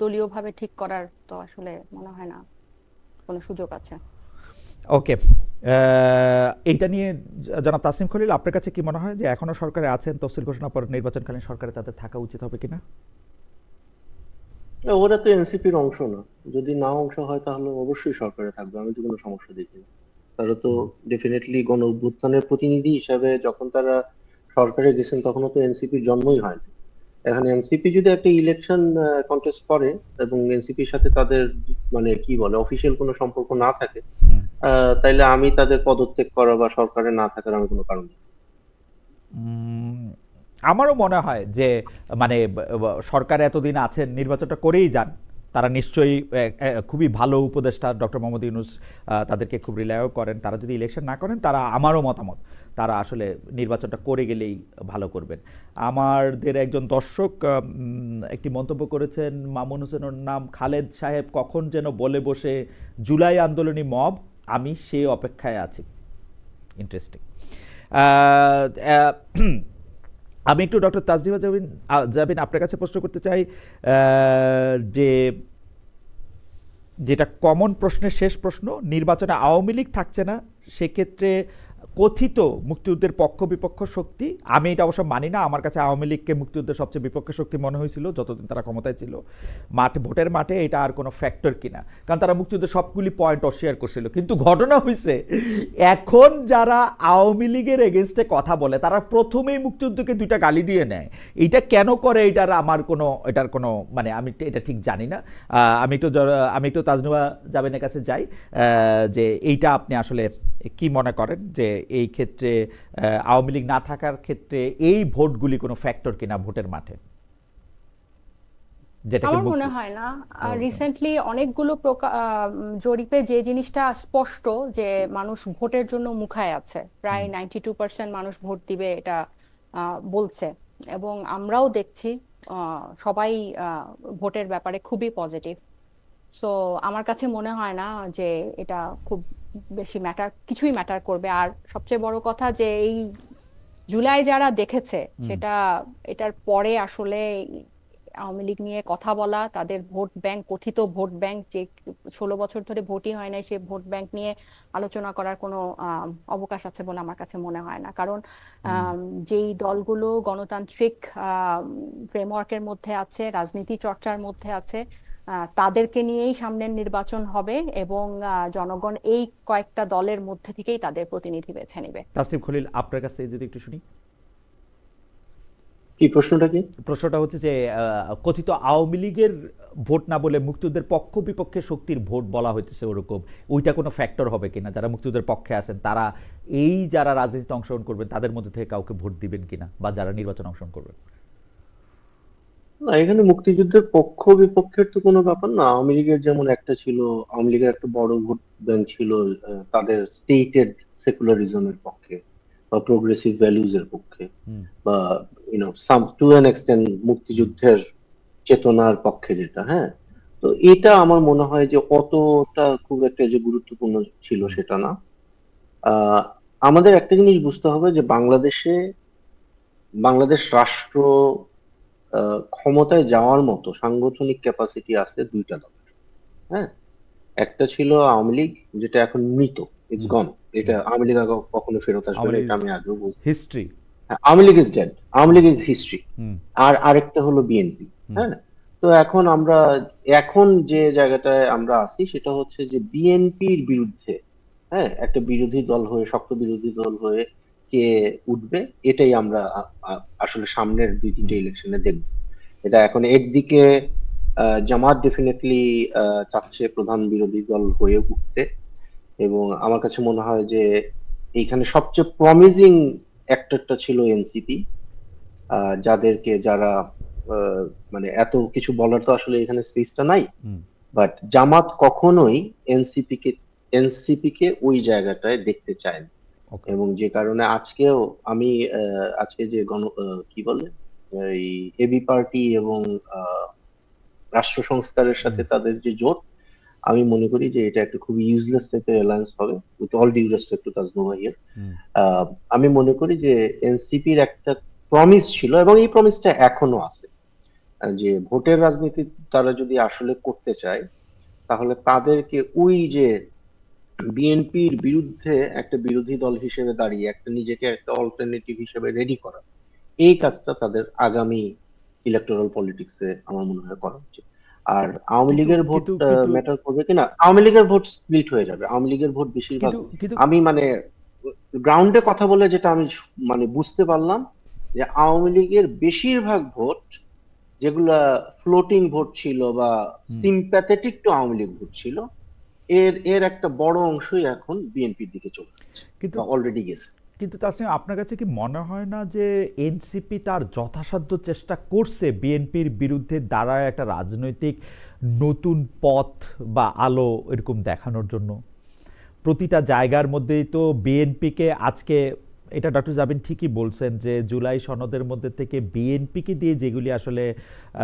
দলীয়ভাবে ঠিক করার তো আসলে মনে হয় না কোনো সুযোগ আছে। ওকে, এইটা নিয়ে জনাব তাসনিম খলিল, আপনার কাছে কি মনে হয় যে এখনো সরকারে আছেন, তফসিল ঘোষণার পর নির্বাচনকালীন সরকারে তাদের থাকা উচিত হবে কিনা? ওরা তো এনসিপির অংশ না, যদি না অংশ হয় তাহলে অবশ্যই সরকারে থাকবে, আমি তো কোনো সমস্যা দেখি না। তারা তো ডেফিনেটলি গণ অভ্যুত্থানের প্রতিনিধি হিসাবে যখন তারা সরকারে গেছেন তখনও তো এনসিপির জন্মই হয়নি। এখন এনসিপি যদি একটা ইলেকশন কন্টেস্ট করে এবং এনসিপির সাথে তাদের মানে কি বলে অফিসিয়াল কোনো সম্পর্ক না থাকে, তাইলে আমি তাদের পদত্যাগ করা বা সরকারে না থাকার আমি কোনো কারণ নেই। আমারও মনে হয় যে মানে সরকার এতদিন আছেন, নির্বাচনটা করেই যান, তারা নিশ্চয়ই খুবই ভালো উপদেষ্টা ডক্টর মোহাম্মদ ইউনূস, তাদেরকে খুব রিলায়ও করেন। তারা যদি ইলেকশন না করেন, তারা, আমারও মতামত, তারা আসলে নির্বাচনটা করে গেলেই ভালো করবেন। আমাদের একজন দর্শক একটি মন্তব্য করেছেন, মামুন হোসেনের নাম, খালেদ সাহেব কখন যেন বলে বসে জুলাই আন্দোলনী মব, আমি সে অপেক্ষায় আছি। ইন্টারেস্টিং। আমি একটু ডক্টর তাসনিমা জাবিন আপনার কাছে প্রশ্ন করতে চাই, যে যেটা কমন প্রশ্নের শেষ প্রশ্ন, নির্বাচনে আওয়ামী লীগ থাকছে না, সেক্ষেত্রে কথিত মুক্তিযুদ্ধের পক্ষ বিপক্ষ শক্তি, আমি এটা অবশ্য মানি না, আমার কাছে আওয়ামী লীগকে মুক্তিযুদ্ধের সবচেয়ে বিপক্ষ শক্তি মনে হয়েছিল যতদিন তারা ক্ষমতায় ছিল। ভোটের মাঠে এটা আর কোনো ফ্যাক্টর কিনা, কারণ তারা মুক্তিযুদ্ধের সবগুলি পয়েন্ট অস্বীকার করছিল। কিন্তু ঘটনা হয়েছে, এখন যারা আওয়ামী লীগের এগেনস্টে কথা বলে তারা প্রথমেই মুক্তিযুদ্ধকে দুইটা গালি দিয়ে নেয়। এইটা কেন করে, এটার কোনো মানে আমি এটা ঠিক জানি না। আমি একটু তাসনিমা জাবিনের কাছে যাই, যে এইটা আপনি আসলে কি মনে করেন যে এই ক্ষেত্রে আওয়ামী লীগ না থাকার ক্ষেত্রে এই ভোটগুলি কোনো ফ্যাক্টর কিনা ভোটের মাঠে? আমার মনে হয় না। রিসেন্টলি অনেকগুলো জরিপে যে জিনিসটা স্পষ্ট, যে মানুষ ভোটের জন্য মুখায় আছে, প্রায় 92% মানুষ ভোট দিবে এটা বলছে, এবং আমরাও দেখছি সবাই ভোটের ব্যাপারে খুবই পজিটিভ। সো আমার কাছে মনে হয় না যে এটা খুব বেশি কিছুই ম্যাটার করবে। আর সবচেয়ে বড় কথা যে এই জুলাই যারা দেখেছে, সেটা এটার পরে আসলে আওয়ামী লীগ নিয়ে কথা বলা, তাদের ভোট ব্যাংক, কথিত ভোট ব্যাংক, যে 16 বছর ধরে ভোটই হয় নাই, সেই ভোট ব্যাংক নিয়ে আলোচনা করার কোনো অবকাশ আছে বলে আমার কাছে মনে হয় না। কারণ যেই দলগুলো গণতান্ত্রিক ফ্রেমওয়ার্কের মধ্যে আছে, রাজনীতি চর্চার মধ্যে আছে, তাদেরকে নিয়েই সামনের নির্বাচন হবে এবং জনগণ এই কয়েকটা দলের মধ্যে থেকেই তাদের প্রতিনিধি বেছে নেবে। তাসনিম খলিল, আপনার কাছ থেকে যদি একটু শুনি। কি প্রশ্নটা কি? প্রশ্নটা হচ্ছে যে কথিত আওয়ামী লীগের ভোট না বলে মুক্তিযুদ্ধের পক্ষ বিপক্ষে শক্তির ভোট বলা হইতেছে, ওরকম ওইটা কোনো ফ্যাক্টর হবে কিনা? যারা মুক্তিযুদ্ধের পক্ষে আছেন তারা যারা রাজনীতিতে অংশগ্রহণ করবেন তাদের মধ্যে থেকে কাউকে ভোট দিবেন কিনা, বা যারা নির্বাচনে অংশগ্রহণ করবেন? না, এখানে মুক্তিযুদ্ধের পক্ষ বিপক্ষের তো কোনো ব্যাপার না। আওয়ামী লীগের যেমন একটা ছিল, আওয়ামী লীগের একটা বড় ভোট ব্যাংক ছিল তাদের স্টেটেড সেকুলারিজমের পক্ষে বা প্রোগ্রেসিভ ভ্যালুজ এর পক্ষে, বা সাম টু অ্যান এক্সটেন্ট মুক্তিযুদ্ধের চেতনার পক্ষে যেটা, হ্যাঁ। তো এটা আমার মনে হয় যে অতটা খুব একটা যে গুরুত্বপূর্ণ ছিল সেটা না। আহ আমাদের একটা জিনিস বুঝতে হবে যে বাংলাদেশ রাষ্ট্র ক্ষমতায় যাওয়ার মতো সাংগঠনিক ক্যাপাসিটি আছে দুইটা দল, হ্যাঁ। একটা ছিল আওয়ামী লীগ, যেটা এখন মৃত, ইটস হুম গন। এটা হুম আওয়ামী লীগ কখনো ফেরত আসবে আওয়ামী না, লীগ এটা আমি আগেও বলছি। হিস্ট্রি। হ্যাঁ, Awami League is dead, Awami hmm League is history. হুম আর আরেকটা হলো বিএনপি, হুম হ্যাঁ। তো এখন যে জায়গাটায় আমরা আছি সেটা হচ্ছে যে বিএনপির বিরুদ্ধে, হ্যাঁ, একটা বিরোধী দল হয়ে, শক্ত বিরোধী দল হয়ে কে উঠবে, এটাই আমরা আসলে সামনের দুই হুম তিনটে ইলেকশনে দেখব। এটা এখন একদিকে জামাত ডেফিনেটলি চাচ্ছে প্রধান বিরোধী দল হয়ে উঠতে, এবং আমার কাছে মনে হয় যে এইখানে সবচেয়ে প্রমিজিং অ্যাক্টরটা ছিল এনসিপি, যারা আহ, মানে এত কিছু বলার তো আসলে এখানে স্পেসটা নাই। হুম বাট জামাত কখনোই এনসিপি কে ওই জায়গাটায় দেখতে চায় না, ওকে এবং যে কারণে আজকেও আমি আজকে যে কি বলে এই এবি পার্টি এবং আহ, রাষ্ট্র সংস্কারের হুম সাথে তাদের যে জোট, আমি মনে করি যে এটা একটা খুব ইউজলেস টাইপের অ্যালায়েন্স হবে, with all due respect to Tajnuva ভাইয়া। হুম আমি মনে করি যে এনসিপির একটা প্রমিস ছিল, এবং এই প্রমিসটা এখনো আছে, যে ভোটের রাজনীতি তারা যদি আসলে করতে চায়, তাহলে তাদেরকে ওই যে বিএনপির বিরুদ্ধে একটা বিরোধী দল হিসেবে দাঁড়িয়ে একটা নিজেকে একটা অল্টারনেটিভ হিসেবে রেডি করা, এই কাজটা তাদের আগামী ইলেকটোরাল পলিটিক্সে আমার মনে হয় করা উচিত। আর আওয়ামী কিন্তু লীগের ভোট কিন্তু কিন্তু ম্যাটার করবে কিনা, আওয়ামী লীগের ভোট স্প্লিট হয়ে যাবে, আওয়ামী লীগের ভোট বেশিরভাগ, কিন্তু কিন্তু আমি মানে গ্রাউন্ডে কথা বলে যেটা আমি মানে বুঝতে পারলাম, যে আওয়ামী লীগের বেশিরভাগ ভোট, যেগুলা ফ্লোটিং ভোট ছিল বা hmm sympathetic to Awami League vote ছিল, এর এর একটা বড় অংশই এখন বিএনপির দিকে চলে যাচ্ছে কিন্তু বা অলরেডি গেছে। কিন্তু তাসনিম, আপনার কাছে কি মনে হয় না যে এনসিপি তার যথাসাধ্য চেষ্টা করছে বিএনপির বিরুদ্ধে দাঁড়ায় একটা রাজনৈতিক নতুন পথ বা আলো এরকম দেখানোর জন্য? প্রতিটা জায়গার মধ্যেই তো বিএনপিকে আজকে, এটা ডক্টর জাবিন ঠিকই বলছেন যে জুলাই সনদের মধ্যে থেকে বিএনপিকে দিয়ে যেগুলি আসলে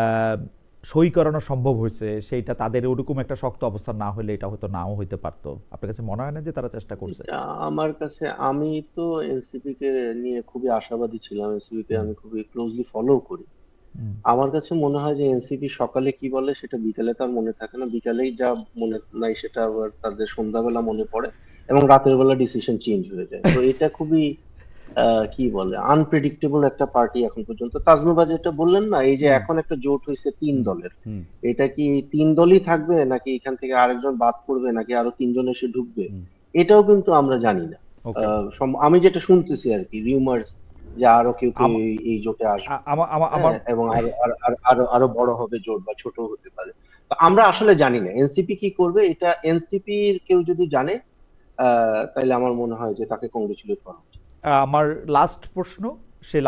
আহ, সই করানো সম্ভব হয়েছে, সেইটা তাদের ওরকম একটা শক্ত অবস্থা না হলে এটা হয়তো নাও হইতে পারতো। আপনার কাছে মনে হয় না যে তারা চেষ্টা করছে? এটা আমার কাছে, আমি তো এনসিপি কে নিয়ে খুবই আশাবাদী ছিলাম, এনসিপি কে হুম আমি খুবই ক্লোজলি ফলো করি। হুম আমার কাছে মনে হয় যে এনসিপি সকালে কি বলে সেটা বিকালে তার মনে থাকে না, বিকালেই যা মনে নাই সেটা আবার তাদের সন্ধ্যাবেলা মনে পড়ে, এবং রাতের বেলা ডিসিশন চেঞ্জ হয়ে যায়। তো এটা খুবই কি বলে আনপ্রেডিক্টেবল একটা পার্টি এখন পর্যন্ত। তাজনুবা যেটা বললেন না, এই যে হুম এখন একটা জোট হয়েছে তিন হুম দলের, হুম এটা কি এই তিন দলই থাকবে, নাকি এখান থেকে আরেকজন বাদ পড়বে, নাকি আরো তিনজন এসে ঢুকবে, হুম এটাও কিন্তু আমরা জানি না। ওকে। আমি যেটা শুনতেছি আর কি, রিউমার্স, যে আরো কেউ কেউ আম- এই জোটে আসবে, আমার আমার আমার হ্যাঁ, এবং আরো আরো আরো আরো আরো বড় হবে জোট, বা ছোট হতে পারে। তো আমরা আসলে জানি না এনসিপি কি করবে, এটা এনসিপির কেউ যদি জানে, তাহলে আমার মনে হয় যে তাকে কংগ্রেচুলেট করা উচিত। আমার লাস্ট প্রশ্ন, সেই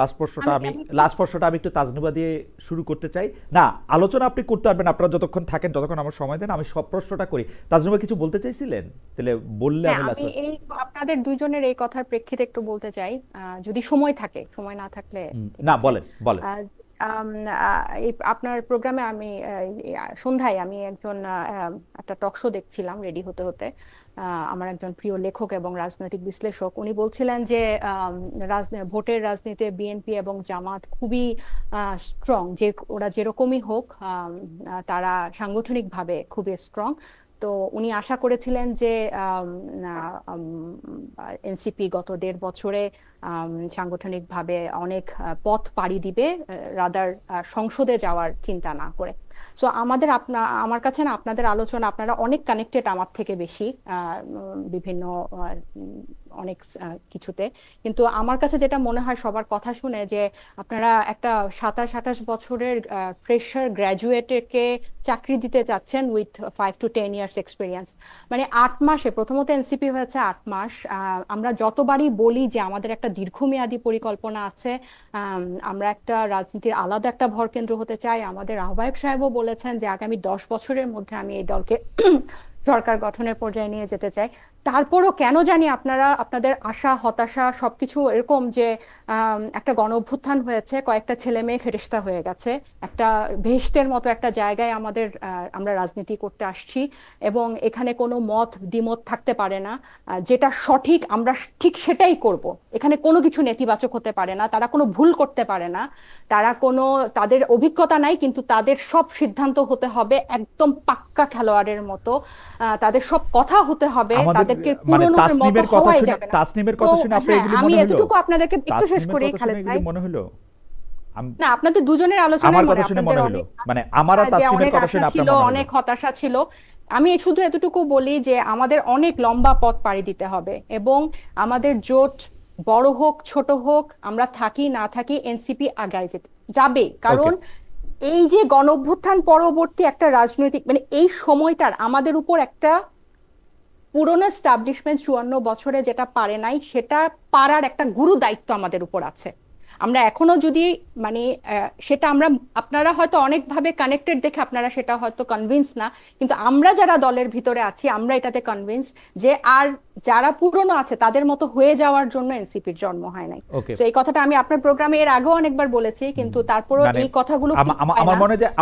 আমি লাস্ট প্রশ্নটা আমি একটু তাজনুবা দিয়ে শুরু করতে চাই। না, আলোচনা আপনি করতে পারবেন, আপনারা যতক্ষণ থাকেন, যতক্ষণ আমার সময় দেন, আমি সব প্রশ্নটা করি। তাজনুবা কিছু বলতে চাইছিলেন? তাহলে বললে হ্যাঁ, আমি আমি লাস্ট। এই আপনাদের দুইজনের এই কথার প্রেক্ষিতে একটু বলতে চাই, যদি সময় থাকে, সময় না থাকলে ঠিক না, আছে। বলেন বলেন। আহ, এই আপনার প্রোগ্রামে আমি সন্ধ্যায় আমি একজন একটা টক শো দেখছিলাম রেডি হতে হতে। আমার একজন প্রিয় লেখক এবং রাজনৈতিক বিশ্লেষক, উনি বলছিলেন যে ভোটের রাজনীতিতে বিএনপি এবং জামাত খুবই স্ট্রং, যে ওরা যেরকমই হোক তারা সাংগঠনিকভাবে খুবই স্ট্রং। তো উনি আশা করেছিলেন যে এনসিপি গত 1.5 বছরে সাংগঠনিকভাবে অনেক পথ পাড়ি দিবে, রাদার সংসদে যাওয়ার চিন্তা না করে। সো আমার কাছে না আপনাদের আলোচনা, আপনারা অনেক কানেক্টেড আমার থেকে বেশি বিভিন্ন অনেক কিছুতে, কিন্তু আমার কাছে যেটা মনে হয় সবার কথা শুনে, যে আপনারা একটা 27-28 বছরের ফ্রেশার গ্র্যাজুয়েটকে চাকরি দিতে চাচ্ছেন উইথ 5 to 10 years এক্সপিরিয়েন্স। মানে 8 মাসে, প্রথমত এনসিপি হয়েছে 8 মাস। আমরা যতবারই বলি যে আমাদের একটা দীর্ঘমেয়াদী পরিকল্পনা আছে, আমরা একটা রাজনীতির আলাদা একটা ভরকেন্দ্র হতে চাই, আমাদের আহ্বায়ক সাহেবও বলেছেন যে আগামী 10 বছরের মধ্যে আমি এই দলকে সরকার গঠনের পর্যায়ে নিয়ে যেতে চাই। তারপরও কেন জানি আপনারা আপনাদের আশা হতাশা সবকিছু এরকম যে একটা গণ অভ্যুত্থান হয়েছে, কয়েকটা ছেলে মেয়ে ফেরেশতা হয়ে গেছে, একটা বেহেশতের মতো একটা জায়গায় আমরা রাজনীতি করতে আসছি এবং এখানে কোনো মত দ্বিমত থাকতে পারে না। যেটা সঠিক আমরা ঠিক সেটাই করব, এখানে কোনো কিছু নেতিবাচক হতে পারে না, তারা কোনো ভুল করতে পারে না, তাদের অভিজ্ঞতা নাই কিন্তু তাদের সব সিদ্ধান্ত হতে হবে একদম পাক্কা খেলোয়াড়ের মতো, তাদের সব কথা হতে হবে, আমাদের তাদেরকে মানে পুরনোর মতো হওয়াই যাবে না। তাসনিমের তো কথা শুনে আপনার হ্যাঁ, এগুলি আমি মনে হলো? এতটুকু আপনাদেরকে একটু শেষ তাসনিমের করি কথা শুনে খালেদ এগুলি ভাই। মনে হলো? না, আপনাদের দুজনের আলোচনায় আমার মনে কথা শুনে আপনাদের মনে হলো, অনেক মানে আমার আর যে তাসনিমের অনেক কথা আশা শুনে ছিল, আপনার মনে হলো? অনেক হতাশা ছিল। আমি শুধু এতটুকু বলি যে আমাদের অনেক লম্বা পথ পাড়ি দিতে হবে এবং আমাদের জোট বড় হোক ছোট হোক, আমরা থাকি না থাকি, এনসিপি আগায় যাবে। ওকে, কারণ এই যে গণ অভ্যুত্থান পরবর্তী একটা রাজনৈতিক মানে এই সময়টার আমাদের উপর একটা পুরনো এস্টাবলিশমেন্ট 54 বছরে যেটা পারে নাই সেটা পারার একটা গুরু দায়িত্ব আমাদের উপর আছে। আমরা এখনো যদি মানে সেটা আমরা, আপনারা হয়তো অনেকভাবে কানেক্টেড দেখে আপনারা সেটা হয়তো কনভিন্স না, কিন্তু আমরা যারা দলের ভিতরে আছি আমরা এটাতে কনভিন্স যে আর যারা পুরনো আছে তাদের মতো হয়ে যাওয়ার জন্য এনসিপির জন্ম হয় নাই। ওকে। তো এই কথাটা আমি আপনার প্রোগ্রামে এর আগেও অনেকবার বলেছি, কিন্তু তারপরও মানে এই কথাগুলো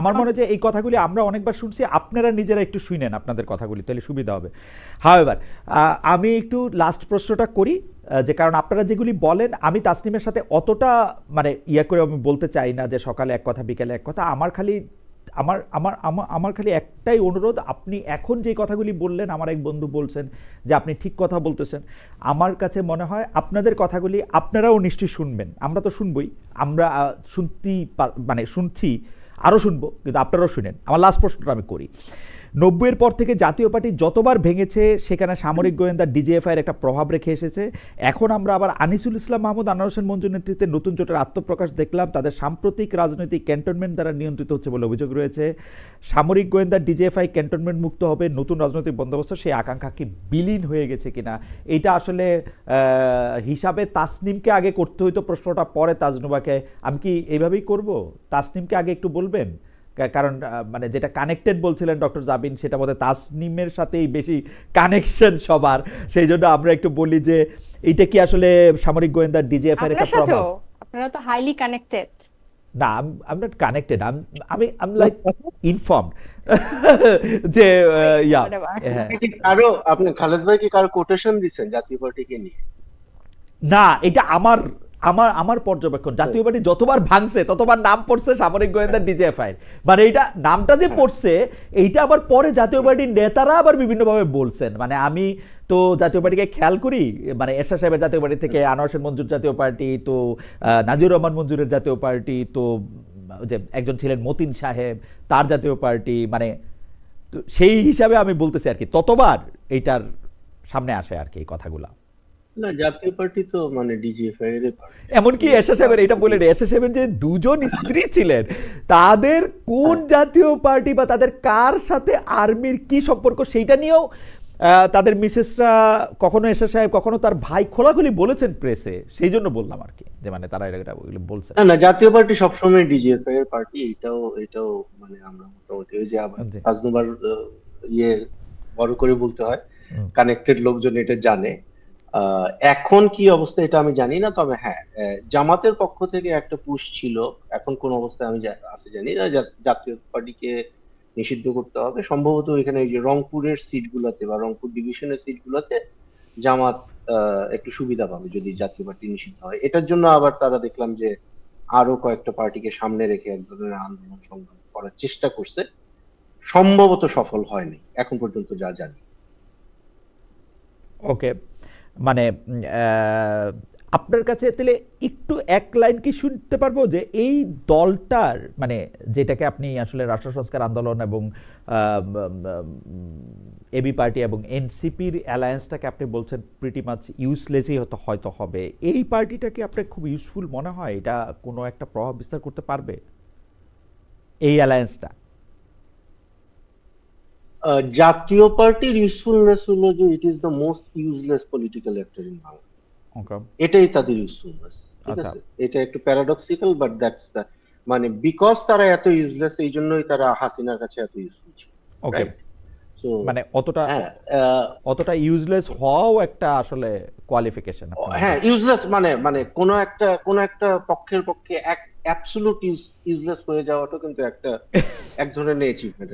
আমার মনে যে এই কথাগুলি আমরা অনেকবার শুনছি, আপনারা নিজেরা একটু শুনেন আপনাদের কথাগুলি, তাহলে সুবিধা হবে। হাওয়েভার, আমি একটু লাস্ট প্রশ্নটা করি, যে কারণ আপনারা যেগুলি বলেন আমি তাসনিমের সাথে অতটা মানে করে আমি বলতে চাই না যে সকালে এক কথা বিকেলে এক কথা। আমার খালি আমার খালি একটাই অনুরোধ, আপনি এখন যে কথাগুলি বললেন, আমার এক বন্ধু বলছেন যে আপনি ঠিক কথা বলতেছেন, আমার কাছে মনে হয় আপনাদের কথাগুলি আপনারাও নিশ্চয়ই শুনবেন, আমরা তো শুনবই, আমরা শুনছি, আরও শুনবো, কিন্তু আপনারাও শুনেন। আমার লাস্ট প্রশ্নটা আমি করি, 90-এর পর থেকে জাতীয় পার্টি যতবার ভেঙেছে সেখানে সামরিক গোয়েন্দা ডিজিএফআইয়ের একটা প্রভাব রেখে এসেছে। এখন আমরা আবার আনিসুল ইসলাম মাহমুদ, আনোয়ার হোসেন মঞ্জুর নেতৃত্বে নতুন জোটের আত্মপ্রকাশ দেখলাম, তাদের সাম্প্রতিক রাজনৈতিক ক্যান্টনমেন্ট দ্বারা নিয়ন্ত্রিত হচ্ছে বলে অভিযোগ রয়েছে। সামরিক গোয়েন্দা ডিজিএফআই ক্যান্টনমেন্ট মুক্ত হবে, নতুন রাজনৈতিক বন্দোবস্ত, সেই আকাঙ্ক্ষা কি বিলীন হয়ে গেছে কিনা? এইটা আসলে হিসাবে তাসনিমকে আগে করতে হইতো, প্রশ্নটা পরে তাজনুবাকে। আমি কি এইভাবেই করব? তাসনিমকে আগে একটু বলবেন, কারণ মানে যেটা কানেক্টেড বলছিলেন ডক্টর জাবিন, সেটা বোধহয় তাসনিমের সাথেই বেশি কানেকশন সবার, সেই জন্য আমরা একটু বলি যে এইটা কি আসলে সামরিক গোয়েন্দা ডিজিএফ এর একটা প্রভাব? আপনারা তো হাইলি কানেক্টেড। না, আই এম নট কানেক্টেড, আমি লাইক ইনফর্মড যে ইয়া। আপনি খালেদ ভাই কি কারো কোটেশন দিচ্ছেন জাতীয় পার্টিকে নিয়ে? না, এটা আমার আমার আমার পর্যবেক্ষণ। জাতীয় পার্টি যতবার ভাঙছে ততবার নাম পড়ছে সামরিক গোয়েন্দা ডিজিএফআই, মানে এইটা নামটা যে পড়ছে এইটা আবার পরে জাতীয় পার্টির নেতারা আবার বিভিন্নভাবে বলছেন। মানে আমি তো জাতীয় পার্টিকে খেয়াল করি, মানে এরশাদ সাহেবের জাতীয় পার্টি থেকে আনোয়ার হোসেন মঞ্জুর জাতীয় পার্টি, তো নাজিউর রহমান মঞ্জুরের জাতীয় পার্টি, তো যে একজন ছিলেন মতিন সাহেব তার জাতীয় পার্টি, মানে তো সেই হিসাবে আমি বলতেছি আর কি, ততবার এইটার সামনে আসে আর কি এই কথাগুলা। না, জাতীয় পার্টি তো মানে ডিজিএফআই এর পার্টি। এমনকি এরশাদ সাহেবের, এটা বলে এরশাদ সাহেবের যে দুজন স্ত্রী ছিলেন তাদের কোন জাতীয় পার্টি বা তাদের কার সাথে আর্মির কি সম্পর্ক সেইটা নিয়েও তাদের মিসেসরা কখনো এরশাদ সাহেব কখনো তার ভাই খোলাখুলি বলেছেন প্রেসে, সেই জন্য বললাম আর কি, যে মানে তারা এটা বলছে। না, জাতীয় পার্টি সবসময় ডিজিএফআই এর পার্টি, এটাও মানে আমরা মোটামুটি ওই যে আজনুবার ইয়ে বড় করে বলতে হয়, কানেক্টেড লোকজন এটা জানে। এখন কি অবস্থা এটা আমি জানি না, তবে হ্যাঁ জামাতের পক্ষ থেকে একটা পুশ ছিল, এখন কোন অবস্থায় আমি আছে জানি না, জাতীয় পার্টিকে নিষিদ্ধ করতে হবে সম্ভবত। এখানে এই যে রংপুরের সিটগুলোতে বা রংপুর ডিভিশনের সিটগুলোতে জামাত একটু সুবিধা পাবে যদি জাতীয় পার্টি নিষিদ্ধ হয়। এটার জন্য আবার তারা দেখলাম যে আরো কয়েকটা পার্টিকে সামনে রেখে এক ধরনের আন্দোলন সংগ্রাম করার চেষ্টা করছে, সম্ভবত সফল হয়নি এখন পর্যন্ত যা জানি। ওকে, মানে আপনার কাছে তাহলে একটু এক লাইন কি শুনতে পারবো যে এই দলটার মানে যেটাকে আপনি আসলে রাষ্ট্র সংস্কার আন্দোলন এবং এবি পার্টি এবং এনসিপির অ্যালায়েন্সটাকে আপনি বলছেন প্রিটি মাচ ইউজলেসই হয়তো হবে, এই পার্টিটাকে আপনার খুব ইউজফুল মনে হয়? এটা কোনো একটা প্রভাব বিস্তার করতে পারবে এই অ্যালায়েন্সটা? জাতীয় পার্টির ইউজফুলনেস হলো যে it is the most useless political actor in Bangla, এটাই তাদের ইউজফুলনেস। ঠিক আছে, এটা একটু প্যারাডক্সিক্যাল বাট দ্যাটস দ্য মানে বিকজ তারা এত ইউজলেস এই জন্যই তারা হাসিনার কাছে এত ইউজফুল ছিল। তো মানে অতটা হ্যাঁ, অতটা ইউজলেস হওয়াও একটা আসলে কোয়ালিফিকেশন আপনি হ্যাঁ, বলবেন। ইউজলেস মানে মানে কোন একটা পক্ষের পক্ষে অ্যাবসলিউট ইউজলেস হয়ে যাওয়াটা কিন্তু এক ধরনের অ্যাচিভমেন্ট,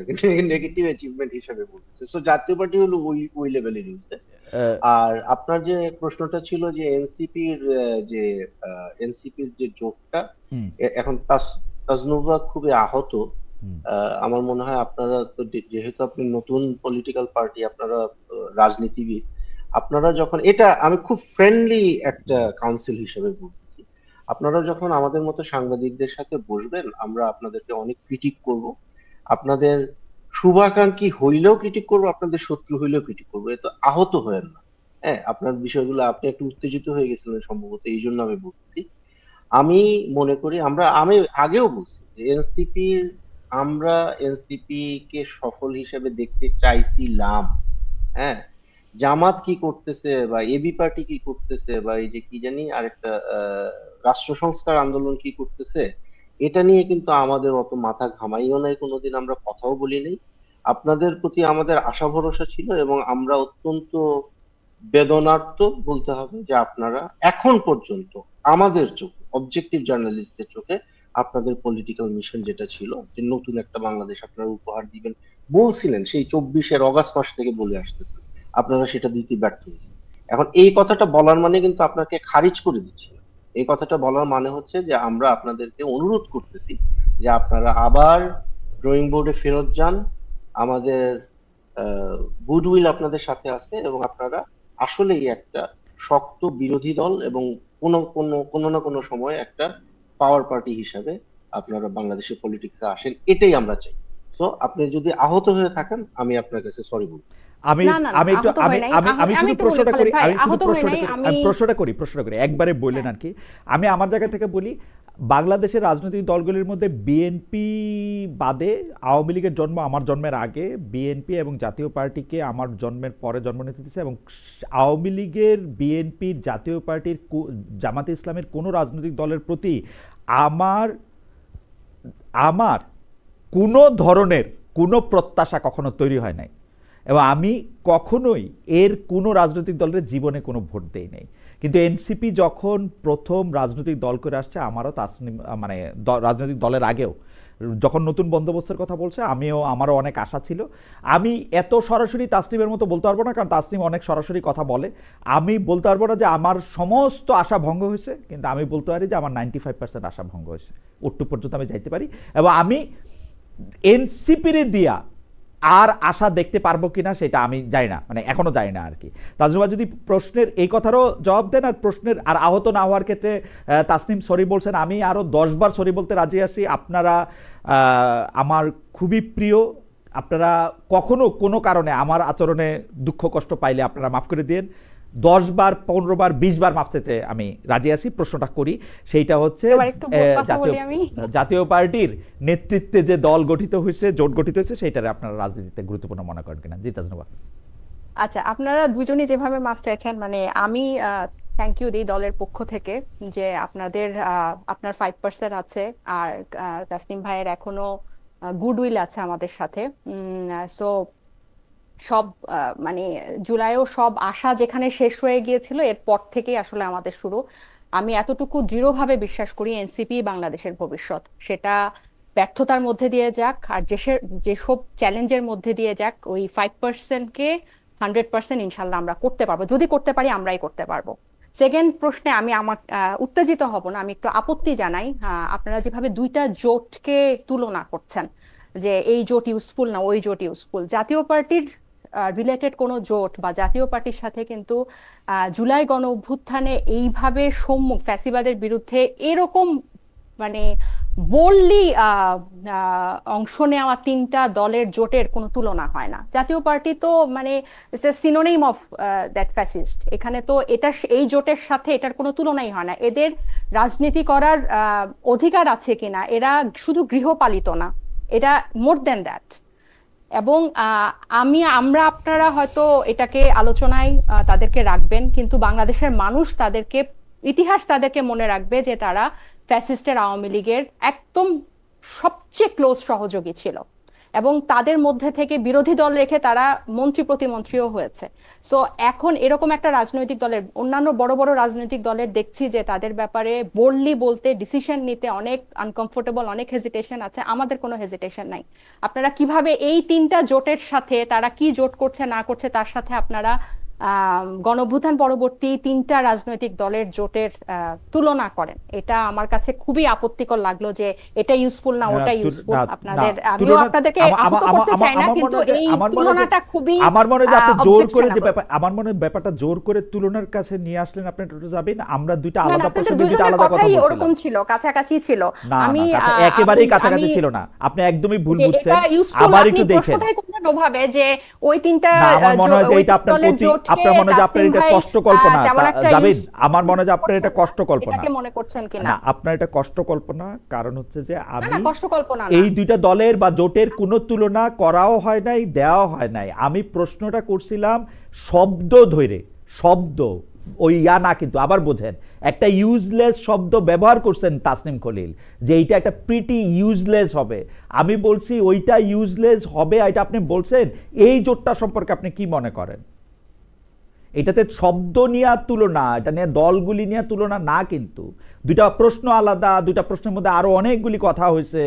নেগেটিভ অ্যাচিভমেন্ট হিসেবে বলতেছে। সো জাতীয় পার্টি হলো ওই লেভেলের ইউজলেস। আহ, আর আপনার যে প্রশ্নটা ছিল যে এনসিপির যে জোটটা, হুম, এখন তাজনুভা খুবই আহত। হুম, আমার মনে হয় আপনারা তো যেহেতু আপনি নতুন পলিটিক্যাল পার্টি, আপনারা রাজনীতিবিদ, আপনারা যখন, এটা আমি খুব ফ্রেন্ডলি একটা কাউন্সিল হিসেবে বলতেছি, আপনারা যখন আমাদের মতো সাংবাদিকদের সাথে বসবেন, আমরা আপনাদেরকে অনেক ক্রিটিক করব, আপনাদের শুভাকাঙ্ক্ষী হইলেও ক্রিটিক করবো, আপনাদের শত্রু হইলেও ক্রিটিক করবো। এ তো আহত হয়েন না। হ্যাঁ, আপনার বিষয়গুলো, আপনি একটু উত্তেজিত হয়ে গেছিলেন সম্ভবত, এই জন্য আমি বলতেছি। আমি মনে করি, আমি আগেও বলছি যে আমরা এনসিপি কে সফল হিসেবে দেখতে চাইছিলাম। হ্যাঁ, জামাত কি করতেছে বা এবি পার্টি কি করতেছে বা এই যে কি জানি আরেকটা রাষ্ট্র সংস্কার আন্দোলন কি করতেছে, এটা নিয়ে কিন্তু আমাদের অত মাথা ঘামাইও নাই, কোনোদিন আমরা কথাও বলি নাই। আপনাদের প্রতি আমাদের আশা ভরসা ছিল, এবং আমরা অত্যন্ত বেদনার্ত বলতে হবে যে আপনারা এখন পর্যন্ত আমাদের চোখে, অবজেক্টিভ জার্নালিস্টদের চোখে, আপনাদের পলিটিক্যাল মিশন যেটা ছিল, যে নতুন একটা বাংলাদেশ আপনারা উপহার দিবেন বলছিলেন, সেই 24 অগাস্ট মাস থেকে বলে আসতেছেন, আপনারা সেটা দিতে ব্যর্থ হয়েছেন। এখন এই কথাটা বলার মানে কিন্তু আপনাকে খারিজ করে দিচ্ছি না। এই কথাটা বলার মানে হচ্ছে যে আমরা আপনাদেরকে অনুরোধ করতেছি যে আপনারা আবার ড্রয়িং বোর্ডে ফেরত যান। আমাদের গুডউইল আপনাদের সাথে আছে, এবং আপনারা আসলেই একটা শক্ত বিরোধী দল, এবং কোনো না কোনো সময় একটা পাওয়ার পার্টি হিসাবে আপনারা বাংলাদেশের পলিটিক্সে আসেন, এটাই আমরা চাই। তো আপনি যদি আহত হয়ে থাকেন, আমি আপনার কাছে সরি বলবো। আমি না না না, আমি একটু আহত আমি হই নাই। আমি আমি আমি শুধু একটু বলি প্রশ্নটা খালেদ করি, ভাই, আমি শুধু আহত হই নাই আমি। প্রশ্নটা করি একবারে বললেন আর কি। আমি আমার জায়গা থেকে বলি, বাংলাদেশের রাজনৈতিক দলগুলির মধ্যে বিএনপি বাদে, আওয়ামী লীগের জন্ম আমার জন্মের আগে, বিএনপি এবং জাতীয় পার্টিকে আমার জন্মের পরে জন্ম নিতে দিয়েছে, এবং আওয়ামী লীগের, বিএনপির, জাতীয় পার্টির, জামাতে ইসলামের কোনো রাজনৈতিক দলের প্রতি আমার আমার কোনো ধরনের কোনো প্রত্যাশা কখনো তৈরি হয় নাই, এবং আমি কখনোই এর কোনো রাজনৈতিক দলের জীবনে কোনো ভোট দেই নাই। কিন্তু এনসিপি যখন প্রথম রাজনৈতিক দল করে আসছে, আমারও তাসনিম মানে রাজনৈতিক দলের আগেও যখন নতুন বন্দোবস্তের কথা বলছে, আমারও অনেক আশা ছিল। আমি এত সরাসরি তাসনিমের মতো বলতে পারবো না, কারণ তাসনিম অনেক সরাসরি কথা বলে। আমি বলতে পারবো না যে আমার সমস্ত আশা ভঙ্গ হয়েছে, কিন্তু আমি বলতে পারি যে আমার 95% আশা ভঙ্গ হয়েছে, ওটুকু পর্যন্ত আমি যাইতে পারি। এবং আমি এনসিপির দিয়া আর আশা দেখতে পারবো কিনা সেটা আমি জানি না, মানে এখনো জানি না আর কি। তাজরুবা যদি প্রশ্নের এই কথারও জবাব দেন, আর প্রশ্নের আর আহত না হওয়ার ক্ষেত্রে তাসনিম সরি বলছেন, আমি আরো 10 বার সরি বলতে রাজি আছি। আপনারা আমার খুবই প্রিয়, আপনারা কখনো কোনো কারণে আমার আচরণে দুঃখ কষ্ট পাইলে আপনারা মাফ করে দিন। 10 বার, 15 বার, 20 বার মাফ চাইতে আমি রাজি আছি। প্রশ্নটা করি, সেইটা হচ্ছে এবার একটু কথা বলি আমি। জাতীয় পার্টির নেতৃত্বে যে দল গঠিত হয়েছে, জোট গঠিত হয়েছে, সেইটারে আপনারা রাজনীতিতে গুরুত্বপূর্ণ মনে করেন কিনা? জি তাজনুবা। আচ্ছা, আপনারা দুজনই যেভাবে মাফ চাইছেন, মানে আমি থ্যাংক ইউ দিই দলের পক্ষ থেকে, যে আপনাদের আপনার 5% আছে, আর তাসনিম ভাইয়ের এখনো গুডউইল আছে আমাদের সাথে। সো সব মানে জুলাইও সব আশা যেখানে শেষ হয়ে গিয়েছিল, এরপর থেকেই আসলে আমাদের শুরু। আমি এতটুকু দৃঢ়ভাবে বিশ্বাস করি এনসিপি বাংলাদেশের ভবিষ্যৎ। সেটা ব্যর্থতার মধ্যে দিয়ে যাক, আর যেসব চ্যালেঞ্জের মধ্যে দিয়ে যাক, ওই 5%কে 100% ইনশাল্লাহ আমরা করতে পারবো। যদি করতে পারি, আমরাই করতে পারবো। সেকেন্ড প্রশ্নে আমি আমার উত্তেজিত হব না, আমি একটু আপত্তি জানাই। আপনারা যেভাবে দুইটা জোটকে তুলনা করছেন, যে এই জোট ইউজফুল না ওই জোট ইউজফুল, জাতীয় পার্টির রিলেটেড কোনো জোট বা জাতীয় পার্টির সাথে কিন্তু জুলাই গণ অভ্যুত্থানে এইভাবে ফ্যাসিবাদের বিরুদ্ধে এরকম মানে বোল্ডলি অংশ নেওয়া তিনটা দলের জোটের কোনো তুলনা হয় না। জাতীয় পার্টি তো মানে সিনোনিম অফ দ্যাট ফ্যাসিস্ট। এখানে তো এই জোটের সাথে এটার কোনো তুলনাই হয় না। এদের রাজনীতি করার অধিকার আছে কিনা, এরা শুধু গৃহপালিত না, এটা মোর দ্যান দ্যাট। এবং আপনারা হয়তো এটাকে আলোচনায় তাদেরকে রাখবেন, কিন্তু বাংলাদেশের মানুষ ইতিহাস তাদেরকে মনে রাখবে যে তারা ফ্যাসিস্টের, আওয়ামী লীগের একদম সবচেয়ে ক্লোজ সহযোগী ছিল। এবং তাদের মধ্যে থেকে বিরোধী দল রেখে তারা মন্ত্রী প্রতিমন্ত্রীও হয়েছে। সো এখন এরকম একটা রাজনৈতিক দলের, অন্যান্য বড় বড় রাজনৈতিক দলের দেখছি যে তাদের ব্যাপারে বোল্ডলি বলতে, ডিসিশন নিতে অনেক আনকমফোর্টেবল, অনেক হেজিটেশন আছে। আমাদের কোনো হেজিটেশন নাই। আপনারা কিভাবে এই তিনটা জোটের সাথে, তারা কি জোট করছে না করছে তার সাথে আপনারা গণঅভ্যুত্থান পরবর্তী তিনটা রাজনৈতিক দলের জোটের তুলনা করেন, এটা আমার কাছে খুবই আপত্তিকর লাগলো যে এটা ইউজফুল না, ওটা ইউজফুল। আপনাদের, আমিও আপনাদেরকে আহত করতে চাই না, কিন্তু এই তুলনাটা খুবই আমার মনে হয় যে আপনি জোর করে যে অবজেকশনেবল। আমার মনে হয় ব্যাপারটা জোর করে তুলনার কাছে নিয়ে আসলেন, আপনি টোটো যাবেন। আমরা দুইটা না না, আলাদা আপনাদের প্রসঙ্গে দুইটা দুজনের আলাদা কথা কথাই বলছিলাম। ওরকম ছিল, কাছাকাছি ছিল। না আমি না, আমি একেবারেই আমি কাছাকাছি ছিল না, আপনি একদমই ভুল বুঝছেন। এটা ইউজফুল, আবার আপনি একটু দেখেন। প্রশ্নটাই করলেন ওভাবে যে ওই তিনটা না, আমার মনে হয় যে ওই এটা আপনার দলের প্রতি, জোটকে আপনার মনে হয় যে আপনার তাসলিম এটা ভাই কষ্ট কল্পনা তেমন একটা জাবেদ, ইউজ আমার মনে হয় যে আপনার এটা কষ্ট কল্পনা। এটাকে মনে করছেন কিনা? না, আপনার এটা কষ্ট কল্পনা। কারণ হচ্ছে যে না আমি না, কষ্ট কল্পনা না। এই দুইটা দলের বা জোটের কোনো তুলনা করাও হয় নাই, দেওয়াও হয় নাই। আমি প্রশ্নটা করছিলাম শব্দ ধরে, শব্দ ওই না, কিন্তু আবার বোঝেন একটা ইউজলেস শব্দ ব্যবহার করছেন তাসনিম খলিল, যে এইটা একটা প্রিটি ইউজলেস হবে। আমি বলছি ওইটা ইউজলেস হবে, এটা আপনি বলছেন। এই জোটটা সম্পর্কে আপনি কি মনে করেন? এটাতে শব্দ নিয়ে তুলনা, এটা নিয়ে দলগুলি নিয়ে তুলনা না, কিন্তু দুইটা প্রশ্ন আলাদা। দুইটা প্রশ্নের মধ্যে আরো অনেকগুলি কথা হয়েছে,